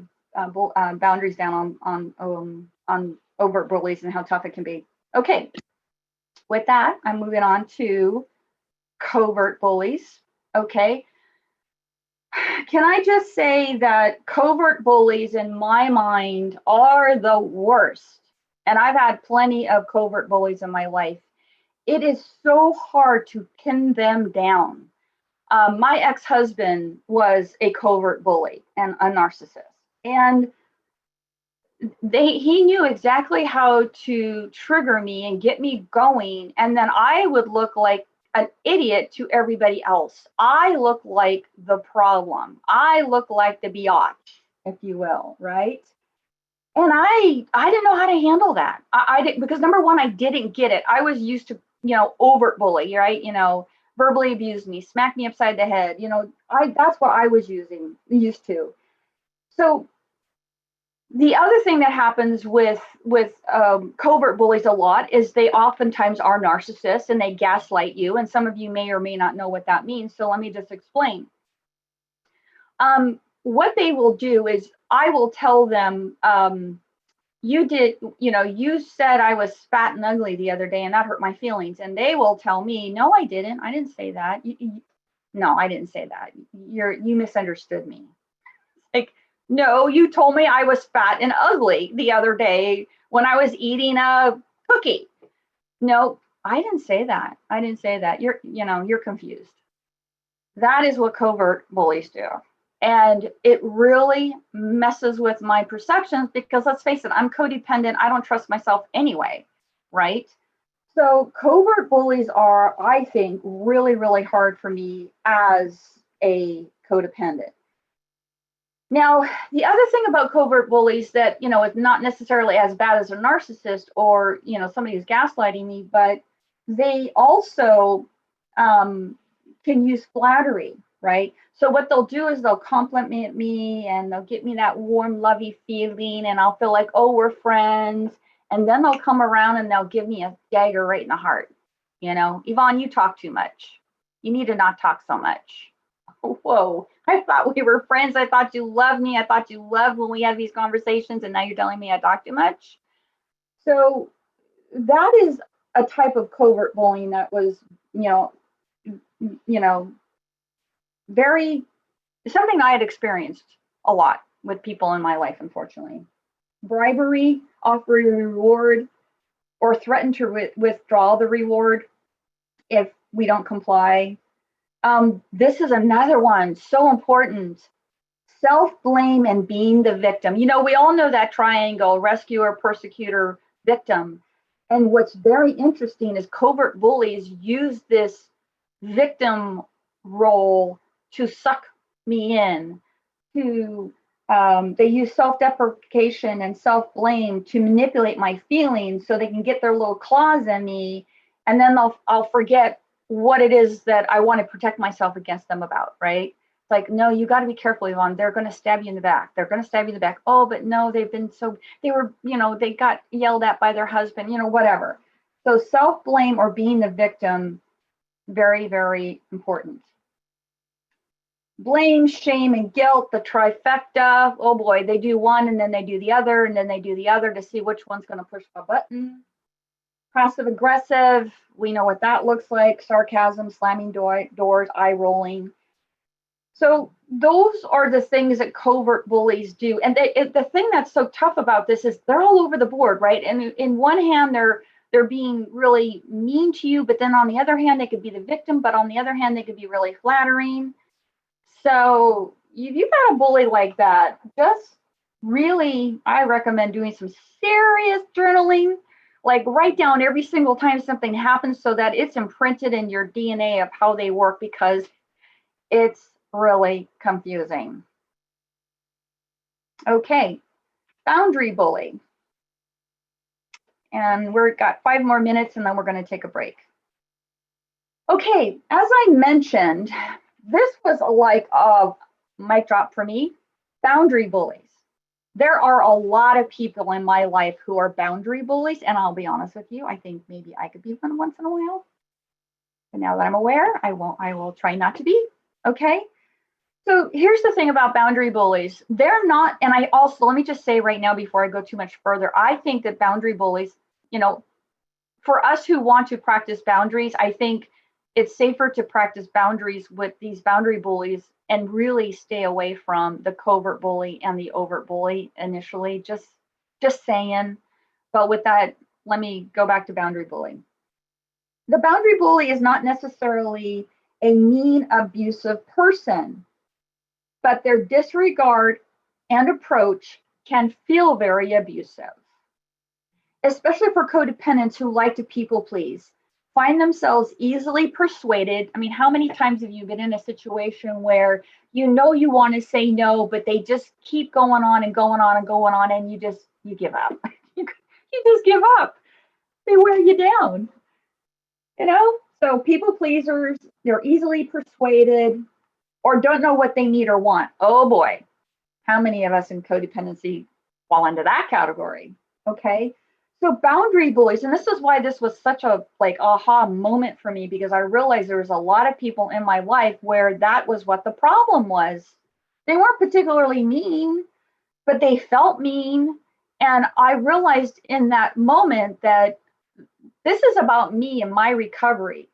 A: boundaries down on overt bullies and how tough it can be. Okay, with that, I'm moving on to covert bullies. Okay. Can I just say that covert bullies, in my mind, are the worst? And I've had plenty of covert bullies in my life. It is so hard to pin them down. My ex-husband was a covert bully and a narcissist. And he knew exactly how to trigger me and get me going, and then I would look like an idiot to everybody else. I look like the problem. I look like the biatch, if you will, right? And I didn't know how to handle that. I didn't, because number one, I didn't get it. I was used to, overt bully, right? Verbally abuse me, smack me upside the head. That's what I was used to. So the other thing that happens with covert bullies a lot is they oftentimes are narcissists and they gaslight you. And some of you may or may not know what that means. So let me just explain. What they will do is I will tell them, you said I was fat and ugly the other day and that hurt my feelings. And they will tell me, no, I didn't. I didn't say that. No, I didn't say that. You misunderstood me. Like, no, you told me I was fat and ugly the other day when I was eating a cookie. No, I didn't say that. I didn't say that. You're confused. That is what covert bullies do. And it really messes with my perceptions because let's face it, I'm codependent. I don't trust myself anyway, right? So covert bullies are, I think, really, really hard for me as a codependent. Now, the other thing about covert bullies that, is not necessarily as bad as a narcissist or, somebody who's gaslighting me, but they also can use flattery, right? So what they'll do is they'll compliment me and they'll get me that warm, lovey feeling and I'll feel like, oh, we're friends. And then they'll come around and they'll give me a dagger right in the heart. Yvonne, you talk too much. You need to not talk so much. Whoa, I thought we were friends. I thought you loved me. I thought you loved when we had these conversations, and now you're telling me I talk too much. So that is a type of covert bullying that was, very something I had experienced a lot with people in my life, unfortunately. Bribery, offer a reward, or threaten to withdraw the reward if we don't comply. This is another one, so important. Self-blame and being the victim. We all know that triangle, rescuer, persecutor, victim. And what's very interesting is covert bullies use this victim role to suck me in, they use self-deprecation and self-blame to manipulate my feelings so they can get their little claws in me, and then I'll forget what it is that I want to protect myself against them about, right? It's like, no, you got to be careful, Yvonne. They're going to stab you in the back. They're going to stab you in the back. Oh, but no, they got yelled at by their husband, whatever. So self-blame or being the victim, very, very important. Blame, shame, and guilt, the trifecta. Oh boy, they do one and then they do the other and then they do the other to see which one's going to push the button. Passive aggressive, we know what that looks like. Sarcasm, slamming doors, eye rolling. So those are the things that covert bullies do. And the thing that's so tough about this is they're all over the board, right? And in one hand, they're being really mean to you, but then on the other hand, they could be the victim, but on the other hand, they could be really flattering. So if you've got a bully like that, just really, I recommend doing some serious journaling. Like write down every single time something happens so that it's imprinted in your DNA of how they work, because it's really confusing. Okay, boundary bully. And we've got 5 more minutes and then we're going to take a break. Okay, as I mentioned, this was like a mic drop for me. Boundary bullies. There are a lot of people in my life who are boundary bullies, and I'll be honest with you, I think maybe I could be one once in a while. And now that I'm aware, I will try not to be. Okay. So here's the thing about boundary bullies. They're not, and I also, let me just say right now before I go too much further, I think that boundary bullies, for us who want to practice boundaries, I think it's safer to practice boundaries with these boundary bullies and really stay away from the covert bully and the overt bully initially. Just saying. But with that, let me go back to boundary bullying. The boundary bully is not necessarily a mean, abusive person, but their disregard and approach can feel very abusive, especially for codependents who like to people please, find themselves easily persuaded. I mean, how many times have you been in a situation where you know you want to say no, but they just keep going on and going on and going on, and you give up. You just give up. They wear you down. So people pleasers, they're easily persuaded or don't know what they need or want. Oh boy, how many of us in codependency fall into that category? Okay. So boundary bullies, and this is why this was such a aha moment for me, because I realized there was a lot of people in my life where that was what the problem was. They weren't particularly mean, but they felt mean. And I realized in that moment that this is about me and my recovery.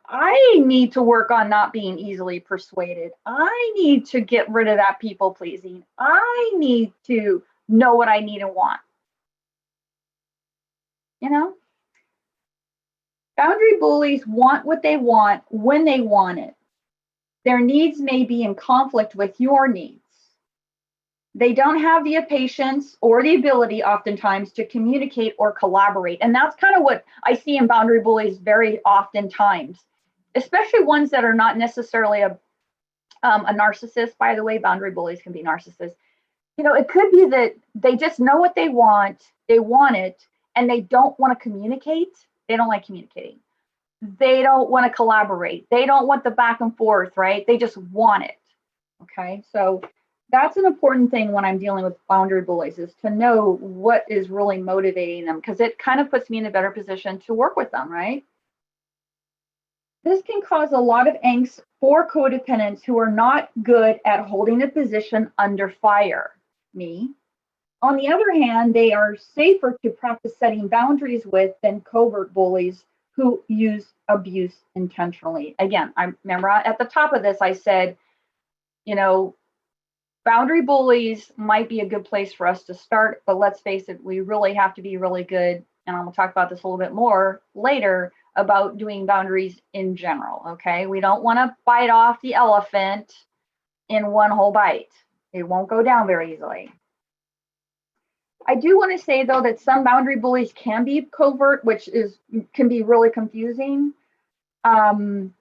A: I need to work on not being easily persuaded. I need to get rid of that people pleasing. I need to know what I need and want. Boundary bullies want what they want when they want it. Their needs may be in conflict with your needs. They don't have the patience or the ability oftentimes to communicate or collaborate. And that's kind of what I see in boundary bullies very oftentimes, especially ones that are not necessarily a narcissist. By the way, boundary bullies can be narcissists. It could be that they just know what they want it, and they don't want to communicate. They don't like communicating. They don't want to collaborate. They don't want the back and forth, right? They just want it. Okay, so that's an important thing when I'm dealing with boundary bullies, is to know what is really motivating them, because it kind of puts me in a better position to work with them, right? This can cause a lot of angst for codependents who are not good at holding a position under fire. Me. On the other hand, they are safer to practice setting boundaries with than covert bullies who use abuse intentionally. Again, I remember at the top of this, I said, boundary bullies might be a good place for us to start, but let's face it, we really have to be really good. And I'm going to talk about this a little bit more later about doing boundaries in general. Okay. We don't want to bite off the elephant in one whole bite. It won't go down very easily. I do want to say, though, that some boundary bullies can be covert, which can be really confusing,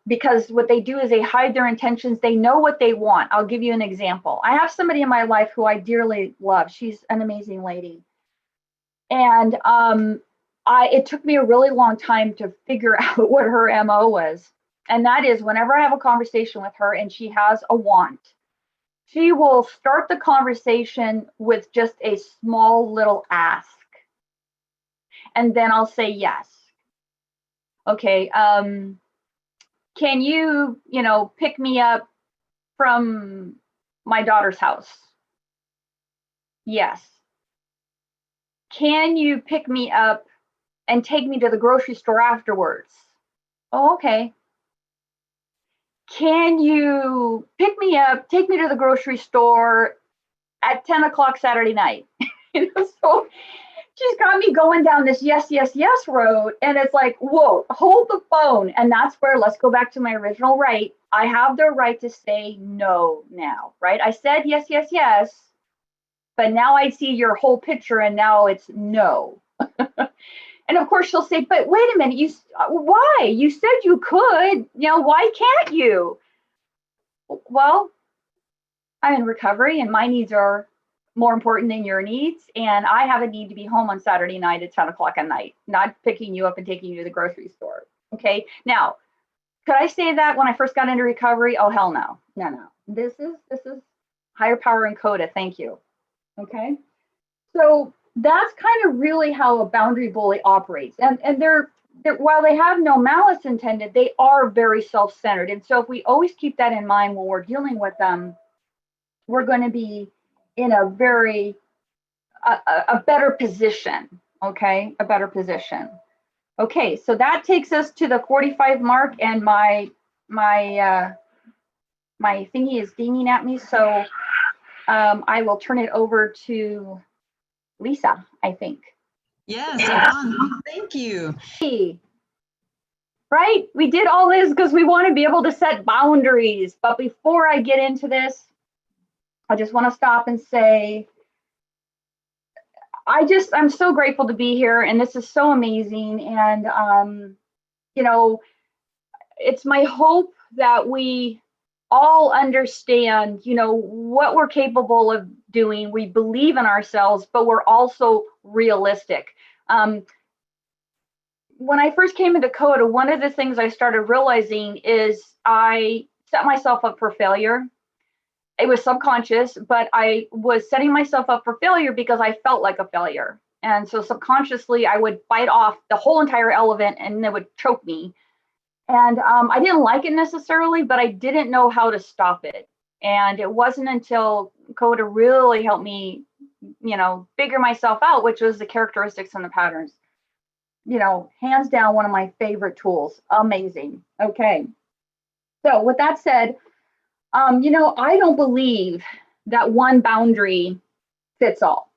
A: because what they do is they hide their intentions. They know what they want. I'll give you an example. I have somebody in my life who I dearly love. She's an amazing lady. And it took me a really long time to figure out what her MO was. And that is, whenever I have a conversation with her and she has a want, she will start the conversation with just a small little ask. And then I'll say yes. Okay, can you, pick me up from my daughter's house? Yes. Can you pick me up and take me to the grocery store afterwards? Oh, okay. Can you pick me up, take me to the grocery store at 10 o'clock Saturday night? So she's got me going down this yes, yes, yes road. And it's like, whoa, hold the phone. And that's where, let's go back to my original right. I have the right to say no now, right? I said yes, yes, yes. But now I see your whole picture and now it's no. And of course she'll say, but wait a minute, why? You said you could, why can't you? Well, I'm in recovery and my needs are more important than your needs. And I have a need to be home on Saturday night at 10 o'clock at night, not picking you up and taking you to the grocery store. Okay. Now, could I say that when I first got into recovery? Oh, hell no. No. This is higher power and coda. Thank you. Okay. So that's kind of really how a boundary bully operates. And they're while they have no malice intended, they are very self-centered. And so if we always keep that in mind when we're dealing with them, we're going to be in a very, a better position. Okay. A better position. Okay, so that takes us to the 45 mark, and my thingy is dinging at me, so I will turn it over to Lisa, I think.
B: Yes, Yvonne, thank you.
A: Hey, right? We did all this because we want to be able to set boundaries. But before I get into this, I just want to stop and say, I'm so grateful to be here, and this is so amazing. And, you know, it's my hope that we all understand, what we're capable of doing. We believe in ourselves, but we're also realistic. When I first came into CODA, one of the things I started realizing is I set myself up for failure. It was subconscious, but I was setting myself up for failure because I felt like a failure. And so subconsciously, I would bite off the whole entire elephant and it would choke me. And I didn't like it necessarily, but I didn't know how to stop it. And it wasn't until CODA really helped me, figure myself out, which was the characteristics and the patterns. Hands down, one of my favorite tools. Amazing. Okay. So with that said, I don't believe that one boundary fits all.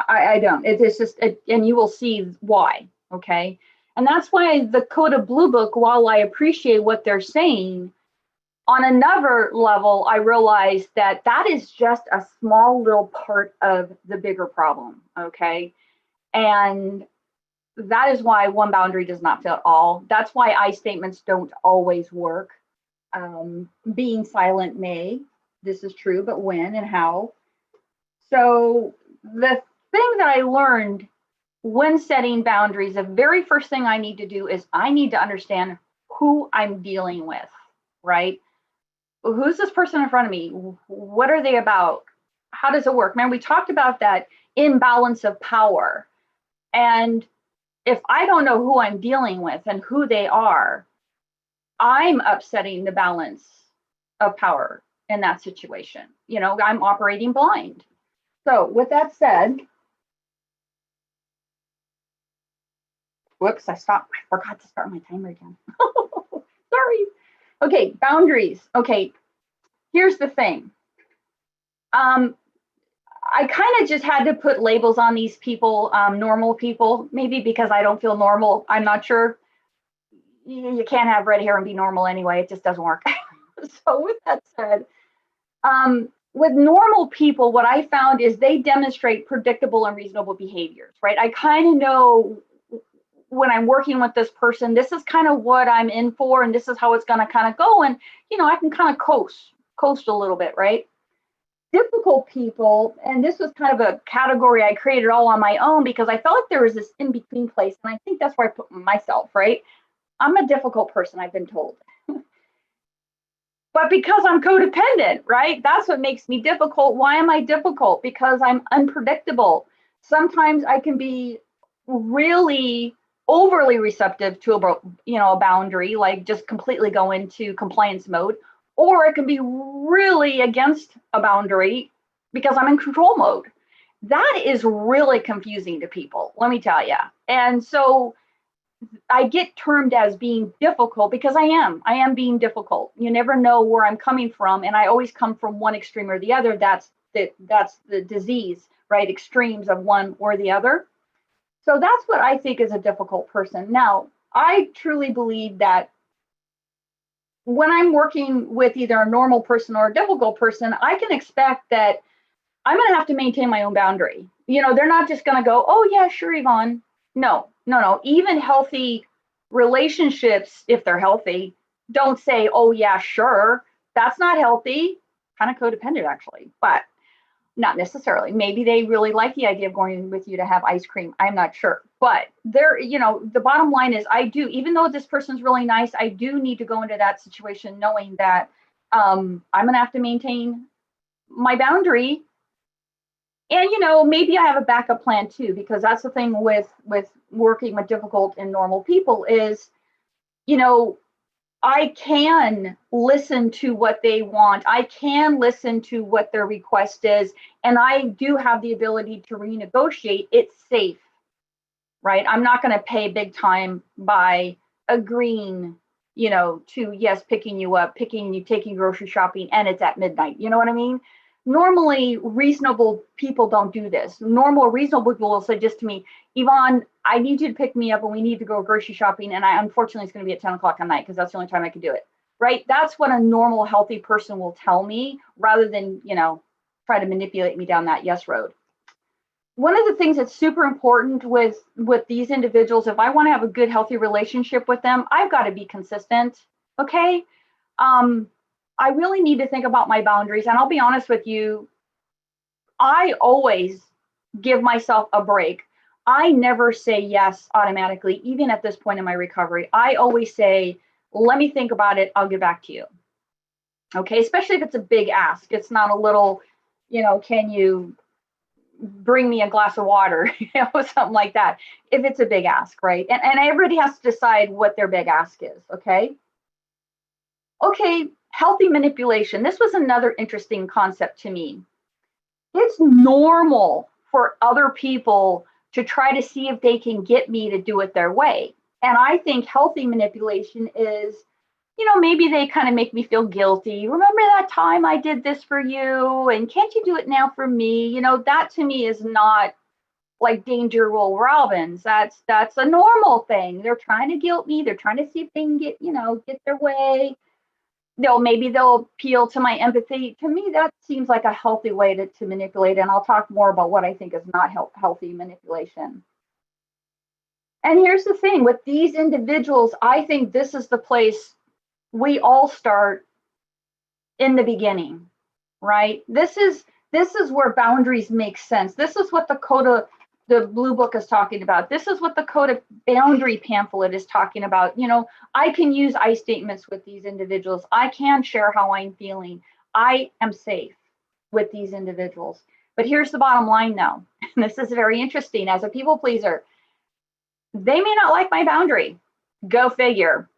A: I don't. It's just, and you will see why. Okay. And that's why the CODA Blue Book, while I appreciate what they're saying, on another level, I realize that that is just a small little part of the bigger problem. Okay. And that is why one boundary does not fit all. That's why I statements don't always work. Being silent may. This is true, but when and how? So the thing that I learned when setting boundaries, the very first thing I need to do is I need to understand who I'm dealing with, right? Who's this person in front of me? What are they about? How does it work? Man, we talked about that imbalance of power. And if I don't know who I'm dealing with and who they are, I'm upsetting the balance of power in that situation. I'm operating blind. So with that said, whoops, I forgot to start my timer again. Sorry. Okay, boundaries. Okay, here's the thing. I kind of just had to put labels on these people, normal people, maybe because I don't feel normal. I'm not sure. You can't have red hair and be normal anyway. It just doesn't work. So with that said, with normal people, what I found is they demonstrate predictable and reasonable behaviors, right? I kind of know when I'm working with this person, this is kind of what I'm in for, and this is how it's going to kind of go. And, I can kind of coast a little bit, right? Difficult people, and this was kind of a category I created all on my own because I felt like there was this in-between place. And I think that's where I put myself, right? I'm a difficult person, I've been told. But because I'm codependent, right? That's what makes me difficult. Why am I difficult? Because I'm unpredictable. Sometimes I can be really overly receptive to a boundary, like just completely go into compliance mode, or it can be really against a boundary because I'm in control mode. That is really confusing to people, let me tell you. And so I get termed as being difficult because I am being difficult. You never know where I'm coming from, and I always come from one extreme or the other. That's the disease, right? Extremes of one or the other. So that's what I think is a difficult person. Now, I truly believe that when I'm working with either a normal person or a difficult person, I can expect that I'm going to have to maintain my own boundary. They're not just going to go, oh, yeah, sure, Yvonne. No. Even healthy relationships, if they're healthy, don't say, oh, yeah, sure. That's not healthy. Kind of codependent, actually, but not necessarily. Maybe they really like the idea of going with you to have ice cream. I'm not sure. But the bottom line is I do, even though this person's really nice, I do need to go into that situation knowing that I'm going to have to maintain my boundary. And, maybe I have a backup plan too, because that's the thing with working with difficult and normal people is, I can listen to what they want. I can listen to what their request is. And I do have the ability to renegotiate. It's safe, right? I'm not going to pay big time by agreeing, to, yes, picking you up, taking grocery shopping, and it's at midnight. You know what I mean? Normally, reasonable people don't do this. Normal, reasonable people will say just to me, Yvonne, I need you to pick me up and we need to go grocery shopping. And unfortunately, it's going to be at 10 o'clock at night because that's the only time I can do it. Right? That's what a normal, healthy person will tell me rather than, try to manipulate me down that yes road. One of the things that's super important with these individuals, if I want to have a good, healthy relationship with them, I've got to be consistent. Okay. I really need to think about my boundaries. And I'll be honest with you, I always give myself a break. I never say yes automatically, even at this point in my recovery. I always say, let me think about it. I'll get back to you. Okay. Especially if it's a big ask. It's not a little, can you bring me a glass of water, something like that. If it's a big ask, right? And everybody has to decide what their big ask is. Okay. Okay. Healthy manipulation. This was another interesting concept to me. It's normal for other people to try to see if they can get me to do it their way. And I think healthy manipulation is, maybe they kind of make me feel guilty. Remember that time I did this for you? And can't you do it now for me? That to me is not like Danger Will Robins. That's a normal thing. They're trying to guilt me. They're trying to see if they can get their way. Maybe they'll appeal to my empathy. To me, that seems like a healthy way to manipulate. And I'll talk more about what I think is not healthy manipulation. And here's the thing with these individuals, I think this is the place we all start in the beginning, right? This is where boundaries make sense. This is what the Blue Book is talking about. This is what the Code of Boundary pamphlet is talking about. I can use I statements with these individuals. I can share how I'm feeling. I am safe with these individuals. But here's the bottom line now. And this is very interesting. As a people pleaser, they may not like my boundary. Go figure.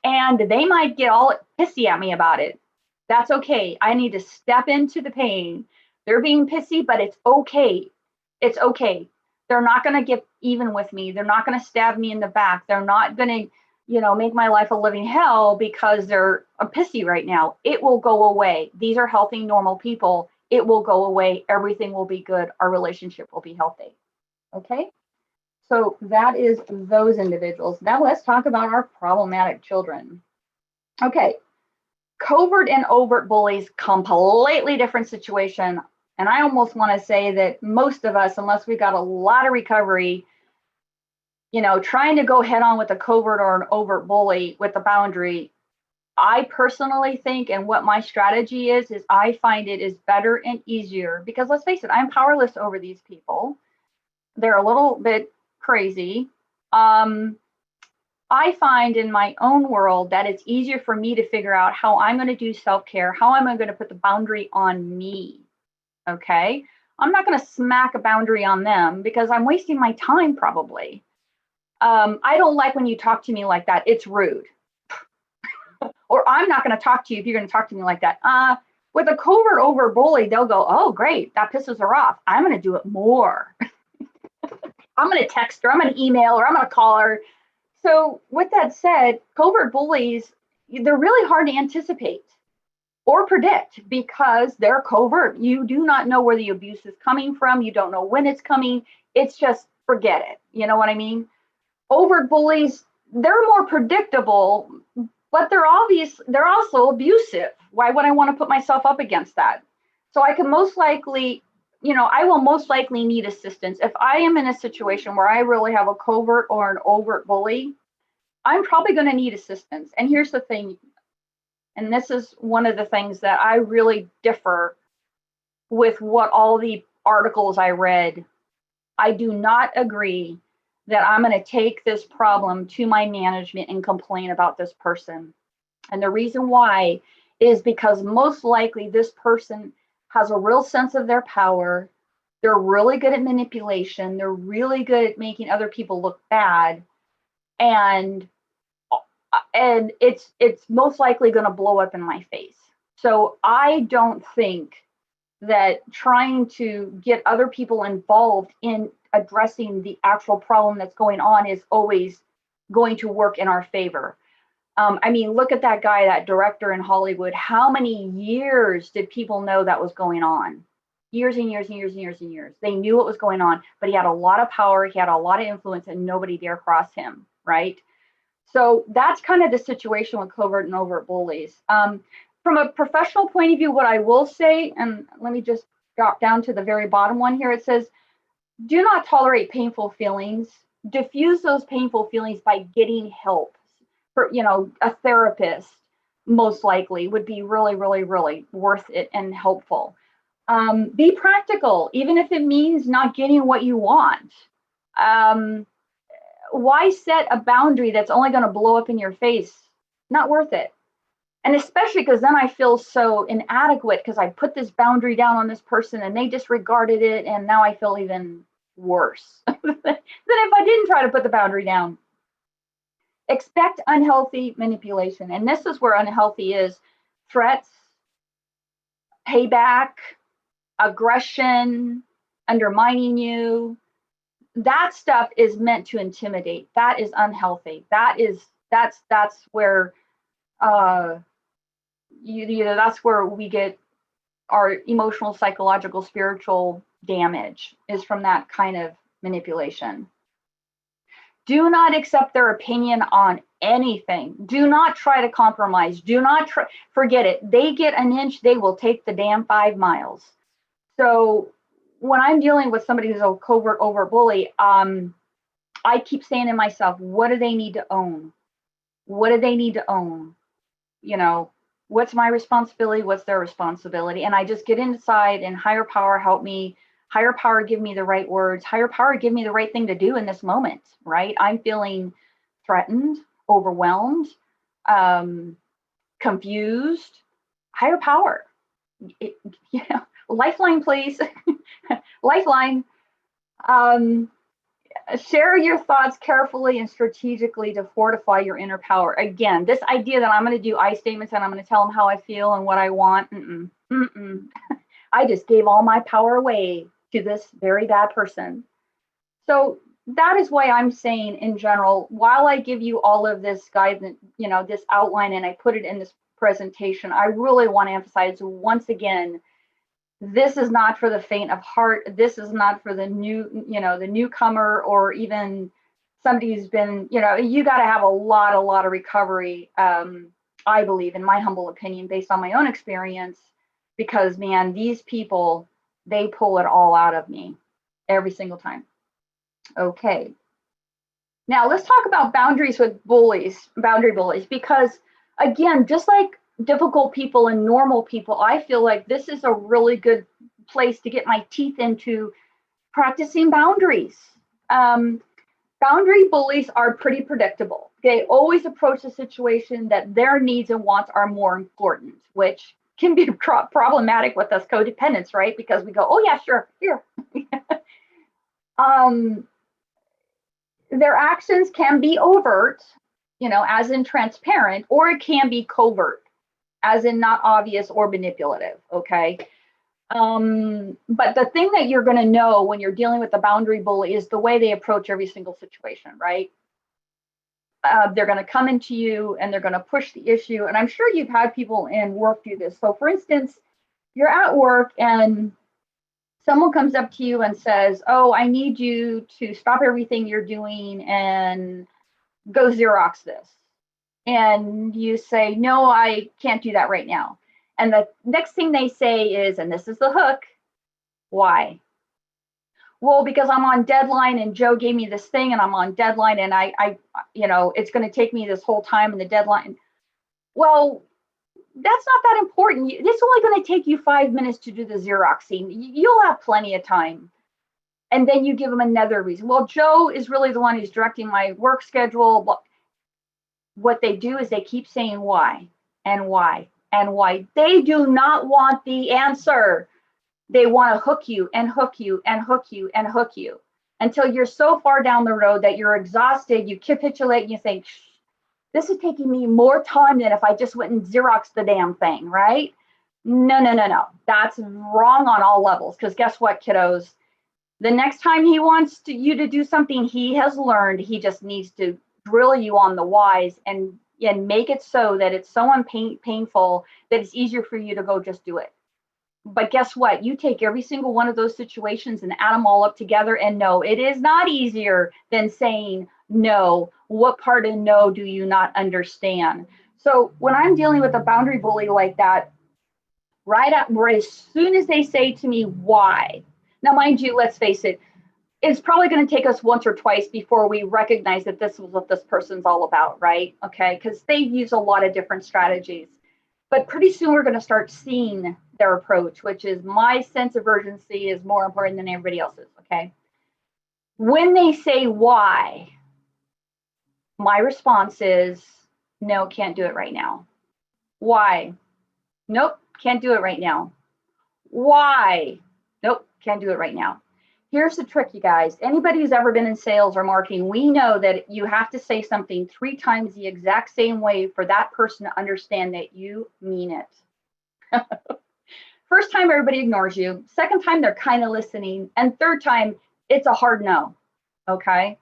A: And they might get all pissy at me about it. That's okay. I need to step into the pain. They're being pissy, but it's okay. It's okay. They're not going to get even with me. They're not going to stab me in the back. They're not going to, make my life a living hell because they're pissy right now. It will go away. These are healthy, normal people. It will go away. Everything will be good. Our relationship will be healthy. Okay? So that is those individuals. Now let's talk about our problematic children. Okay. Covert and overt bullies, completely different situation. And I almost want to say that most of us, unless we got a lot of recovery, trying to go head on with a covert or an overt bully with a boundary, I personally think, and what my strategy is I find it is better and easier because let's face it, I'm powerless over these people. They're a little bit crazy. I find in my own world that it's easier for me to figure out how I'm going to do self-care, how am I going to put the boundary on me. Okay. I'm not going to smack a boundary on them because I'm wasting my time probably. I don't like when you talk to me like that. It's rude. Or I'm not going to talk to you if you're going to talk to me like that. With a covert overt bully, they'll go, oh, great. That pisses her off. I'm going to do it more. I'm going to text her. I'm going to email her. I'm going to call her. So with that said, covert bullies, they're really hard to anticipate or predict because they're covert. You do not know where the abuse is coming from. You don't know when it's coming. It's just forget it. You know what I mean? Overt bullies, they're more predictable, but they're also abusive. Why would I want to put myself up against that? So I can most likely, I will most likely need assistance. If I am in a situation where I really have a covert or an overt bully, I'm probably going to need assistance. And here's the thing, and this is one of the things that I really differ with what all the articles I read. I do not agree that I'm going to take this problem to my management and complain about this person. And the reason why is because most likely this person has a real sense of their power. They're really good at manipulation. They're really good at making other people look bad. And it's most likely going to blow up in my face. So I don't think that trying to get other people involved in addressing the actual problem that's going on is always going to work in our favor. I mean, look at that guy, that director in Hollywood. How many years did people know that was going on? Years and years and years and years and years. They knew what was going on, but he had a lot of power, he had a lot of influence, and nobody dare cross him, right? So that's kind of the situation with covert and overt bullies. From a professional point of view, what I will say, and let me just drop down to the very bottom one here, it says, do not tolerate painful feelings. Diffuse those painful feelings by getting help. For, a therapist most likely would be really, really, really worth it and helpful. Be practical, even if it means not getting what you want. Why set a boundary that's only going to blow up in your face? Not worth it. And especially because then I feel so inadequate because I put this boundary down on this person and they disregarded it, and now I feel even worse than if I didn't try to put the boundary down. Expect unhealthy manipulation. And this is where unhealthy is: threats, payback, aggression, undermining you. That stuff is meant to intimidate. That is unhealthy. That's where that's where we get our emotional, psychological, spiritual damage, is from that kind of manipulation. Do not accept their opinion on anything. Do not try to compromise. Do not forget it. They get an inch, they will take the damn 5 miles. So when I'm dealing with somebody who's a covert overt bully, I keep saying to myself, what do they need to own? What do they need to own? What's my responsibility? What's their responsibility? And I just get inside and higher power help me. Higher power, give me the right words. Higher power, give me the right thing to do in this moment, right? I'm feeling threatened, overwhelmed, confused. Higher power, lifeline, please. Lifeline. Share your thoughts carefully and strategically to fortify your inner power. Again, this idea that I'm going to do I statements and I'm going to tell them how I feel and what I want. I just gave all my power away to this very bad person. So that is why I'm saying, in general, while I give you all of this guidance, this outline, and I put it in this presentation, I really want to emphasize once again, this is not for the faint of heart. This is not for the the newcomer, or even somebody who's been, you got to have a lot of recovery, I believe, in my humble opinion, based on my own experience, because, man, these people, they pull it all out of me every single time. Okay. Now let's talk about boundaries with bullies, boundary bullies, because again, just like difficult people and normal people, I feel like this is a really good place to get my teeth into practicing boundaries. Boundary bullies are pretty predictable. They always approach a situation that their needs and wants are more important, which can be problematic with us codependents, right? Because we go, oh yeah, sure, here. Their actions can be overt, as in transparent, or it can be covert, as in not obvious or manipulative, okay? But the thing that you're going to know when you're dealing with the boundary bully is the way they approach every single situation, right? They're going to come into you and they're going to push the issue. And I'm sure you've had people in work do this. So for instance, you're at work and someone comes up to you and says, oh, I need you to stop everything you're doing and go Xerox this. And you say, no, I can't do that right now. And the next thing they say is, and this is the hook, why? Well, because I'm on deadline and Joe gave me this thing and I'm on deadline and I it's going to take me this whole time in the deadline. Well, that's not that important. It's only going to take you 5 minutes to do the Xeroxing. You'll have plenty of time. And then you give them another reason. Well, Joe is really the one who's directing my work schedule. What they do is they keep saying why and why and why. They do not want the answer. They want to hook you and hook you and hook you and hook you until you're so far down the road that you're exhausted, you capitulate and you think, this is taking me more time than if I just went and Xeroxed the damn thing, right? No. That's wrong on all levels, because guess what, kiddos? The next time he wants you to do something he has learned, he just needs to drill you on the whys and make it so that it's so painful that it's easier for you to go just do it. But guess what? You take every single one of those situations and add them all up together, and no, it is not easier than saying no. What part of no do you not understand? So when I'm dealing with a boundary bully like that, right as soon as they say to me, why? Now, mind you, let's face it, it's probably going to take us once or twice before we recognize that this is what this person's all about, right? Okay, because they use a lot of different strategies. But pretty soon we're going to start seeing their approach, which is my sense of urgency is more important than everybody else's, okay? When they say why, my response is, no, can't do it right now. Why? Nope, can't do it right now. Why? Nope, can't do it right now. Here's the trick, you guys. Anybody who's ever been in sales or marketing, we know that you have to say something 3 times the exact same way for that person to understand that you mean it. First time, everybody ignores you. Second time, they're kind of listening. And third time, it's a hard no, okay?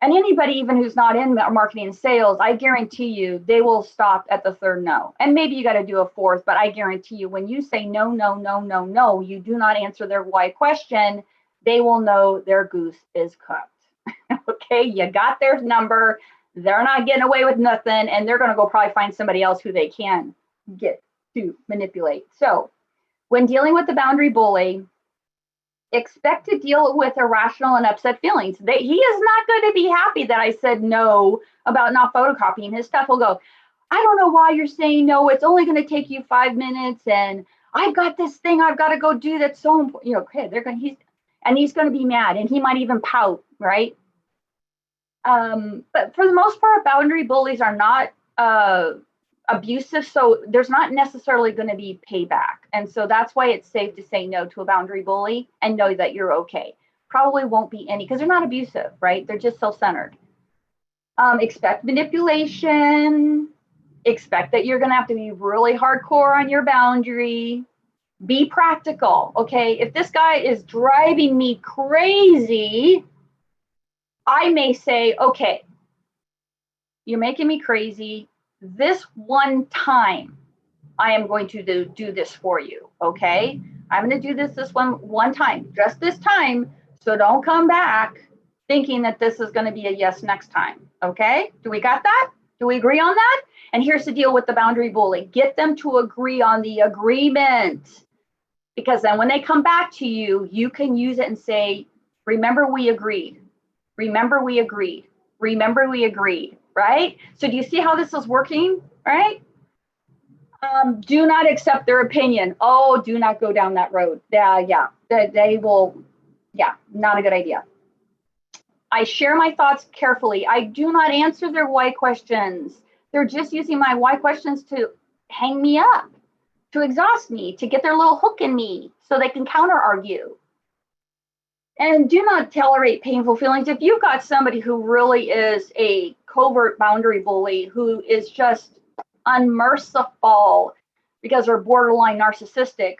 A: And anybody even who's not in marketing and sales, I guarantee you, they will stop at the 3rd no. And maybe you got to do a 4th, but I guarantee you, when you say no, no, no, no, no, you do not answer their why question, they will know their goose is cooked. Okay, you got their number. They're not getting away with nothing, and they're going to go probably find somebody else who they can get to manipulate. So when dealing with the boundary bully, expect to deal with irrational and upset feelings. He is not going to be happy that I said no about not photocopying his stuff. He'll go, I don't know why you're saying no. It's only going to take you 5 minutes, and I've got this thing I've got to go do that's so important. Okay, he's going to be mad, and he might even pout, right? But for the most part, boundary bullies are not abusive, so there's not necessarily going to be payback. And so that's why it's safe to say no to a boundary bully and know that you're okay. Probably won't be any, because they're not abusive, right? They're just self-centered. Expect manipulation. Expect that you're going to have to be really hardcore on your boundary. Be practical, okay? If this guy is driving me crazy, I may say, okay, you're making me crazy. This one time, I am going to do this for you, okay? I'm going to do this one time, just this time, so don't come back thinking that this is going to be a yes next time, okay? Do we got that? Do we agree on that? And here's the deal with the boundary bully. Get them to agree on the agreement, because then when they come back to you, you can use it and say, remember we agreed. Remember we agreed. Remember we agreed, right? So do you see how this is working, right? Do not accept their opinion. Oh, do not go down that road. They will, not a good idea. I share my thoughts carefully. I do not answer their why questions. They're just using my why questions to hang me up, to exhaust me, to get their little hook in me so they can counter argue. And do not tolerate painful feelings. If you've got somebody who really is a covert boundary bully, who is just unmerciful because they're borderline narcissistic,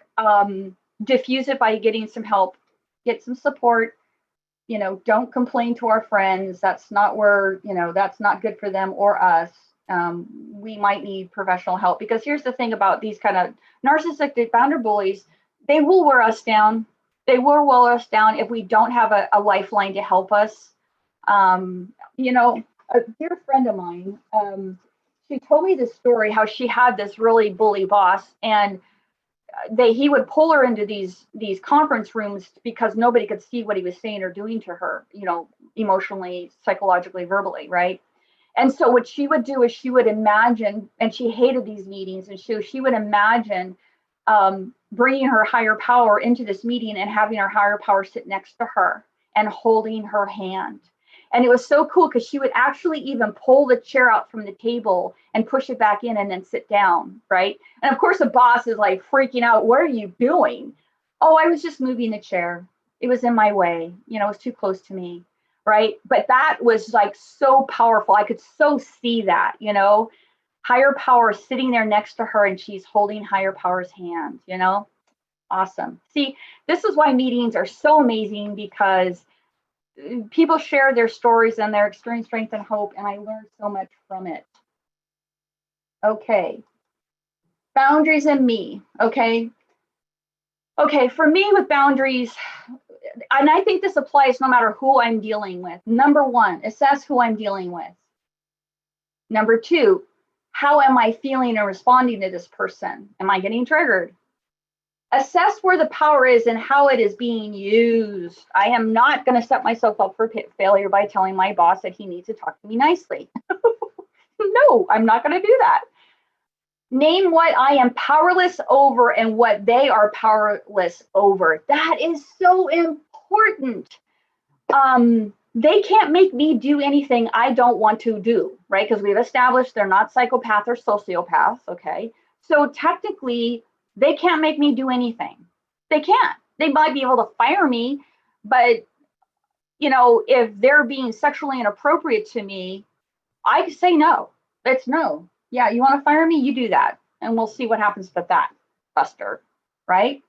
A: diffuse it by getting some help, get some support. Don't complain to our friends. That's not where, that's not good for them or us. We might need professional help, because here's the thing about these kind of narcissistic boundary bullies, they will wear us down. They will wear us down if we don't have a lifeline to help us. A dear friend of mine, she told me this story, how she had this really bully boss, and he would pull her into these conference rooms because nobody could see what he was saying or doing to her, emotionally, psychologically, verbally, right? And so what she would do is she would imagine, and she hated these meetings, and she would imagine bringing her higher power into this meeting and having her higher power sit next to her and holding her hand. And it was so cool because she would actually even pull the chair out from the table and push it back in and then sit down, right? And of course the boss is like freaking out. What are you doing? Oh, I was just moving the chair. It was in my way. It was too close to me, right? But that was like so powerful. I could so see that, higher power sitting there next to her, and she's holding higher power's hand, Awesome. See, this is why meetings are so amazing, because people share their stories and their experience, strength, and hope, and I learned so much from it. Okay. Boundaries and me. Okay. Okay, for me with boundaries, and I think this applies no matter who I'm dealing with. Number one, assess who I'm dealing with. Number two, how am I feeling and responding to this person? Am I getting triggered? Assess where the power is and how it is being used. I am not going to set myself up for failure by telling my boss that he needs to talk to me nicely. No, I'm not going to do that. Name what I am powerless over and what they are powerless over. That is so important. They can't make me do anything I don't want to do, right? Because we've established they're not psychopath or sociopath, okay? So technically, they can't make me do anything. They can't. They might be able to fire me, but you know, if they're being sexually inappropriate to me, I can say no. It's no. Yeah, you want to fire me? You do that, and we'll see what happens with that, Buster, right?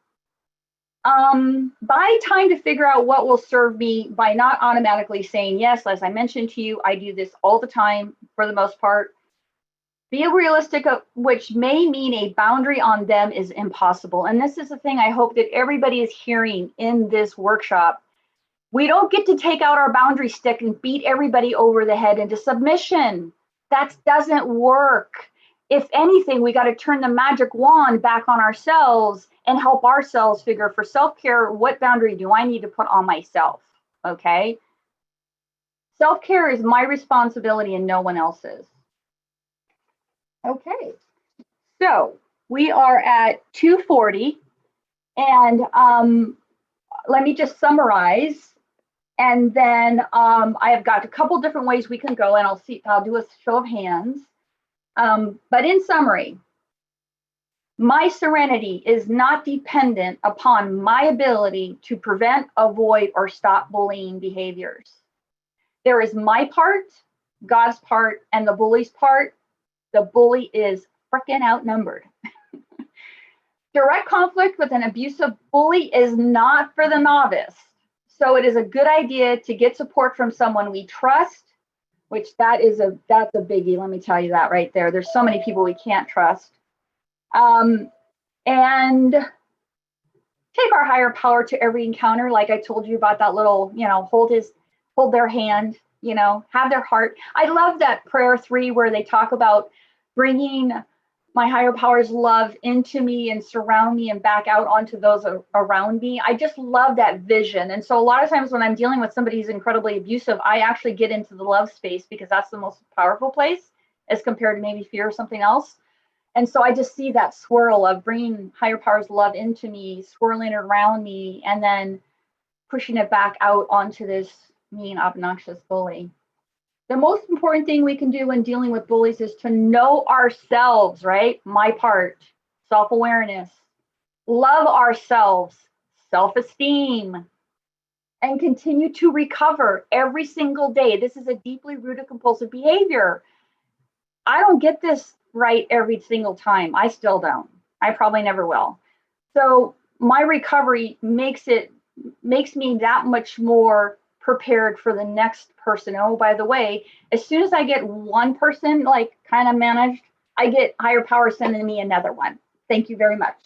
A: Buy time to figure out what will serve me by not automatically saying yes. As I mentioned to you, I do this all the time for the most part. Be realistic, which may mean a boundary on them is impossible. And this is the thing I hope that everybody is hearing in this workshop. We don't get to take out our boundary stick and beat everybody over the head into submission. That doesn't work. If anything, we got to turn the magic wand back on ourselves and help ourselves figure, for self-care, what boundary do I need to put on myself? Okay. Self-care is my responsibility and no one else's. Okay. So we are at 2:40, and let me just summarize. And then I have got a couple different ways we can go, and I'll do a show of hands. But in summary, my serenity is not dependent upon my ability to prevent, avoid, or stop bullying behaviors. There is my part, God's part, and the bully's part. The bully is freaking outnumbered. Direct conflict with an abusive bully is not for the novice. So it is a good idea to get support from someone we trust, which that's a biggie. Let me tell you that right there. There's so many people we can't trust. And take our higher power to every encounter. Like I told you about that little, hold their hand, have their heart. I love that prayer 3 where they talk about bringing my higher power's love into me and surround me and back out onto those around me. I just love that vision. And so a lot of times when I'm dealing with somebody who's incredibly abusive, I actually get into the love space because that's the most powerful place as compared to maybe fear or something else. And so I just see that swirl of bringing higher power's love into me, swirling it around me, and then pushing it back out onto this mean, obnoxious bully. The most important thing we can do when dealing with bullies is to know ourselves, right? My part, self-awareness, love ourselves, self-esteem, and continue to recover every single day. This is a deeply rooted compulsive behavior. I don't get this right every single time. I still don't. I probably never will. So my recovery makes me that much more prepared for the next person. Oh, by the way, as soon as I get one person like kind of managed, I get higher power sending me another one. Thank you very much.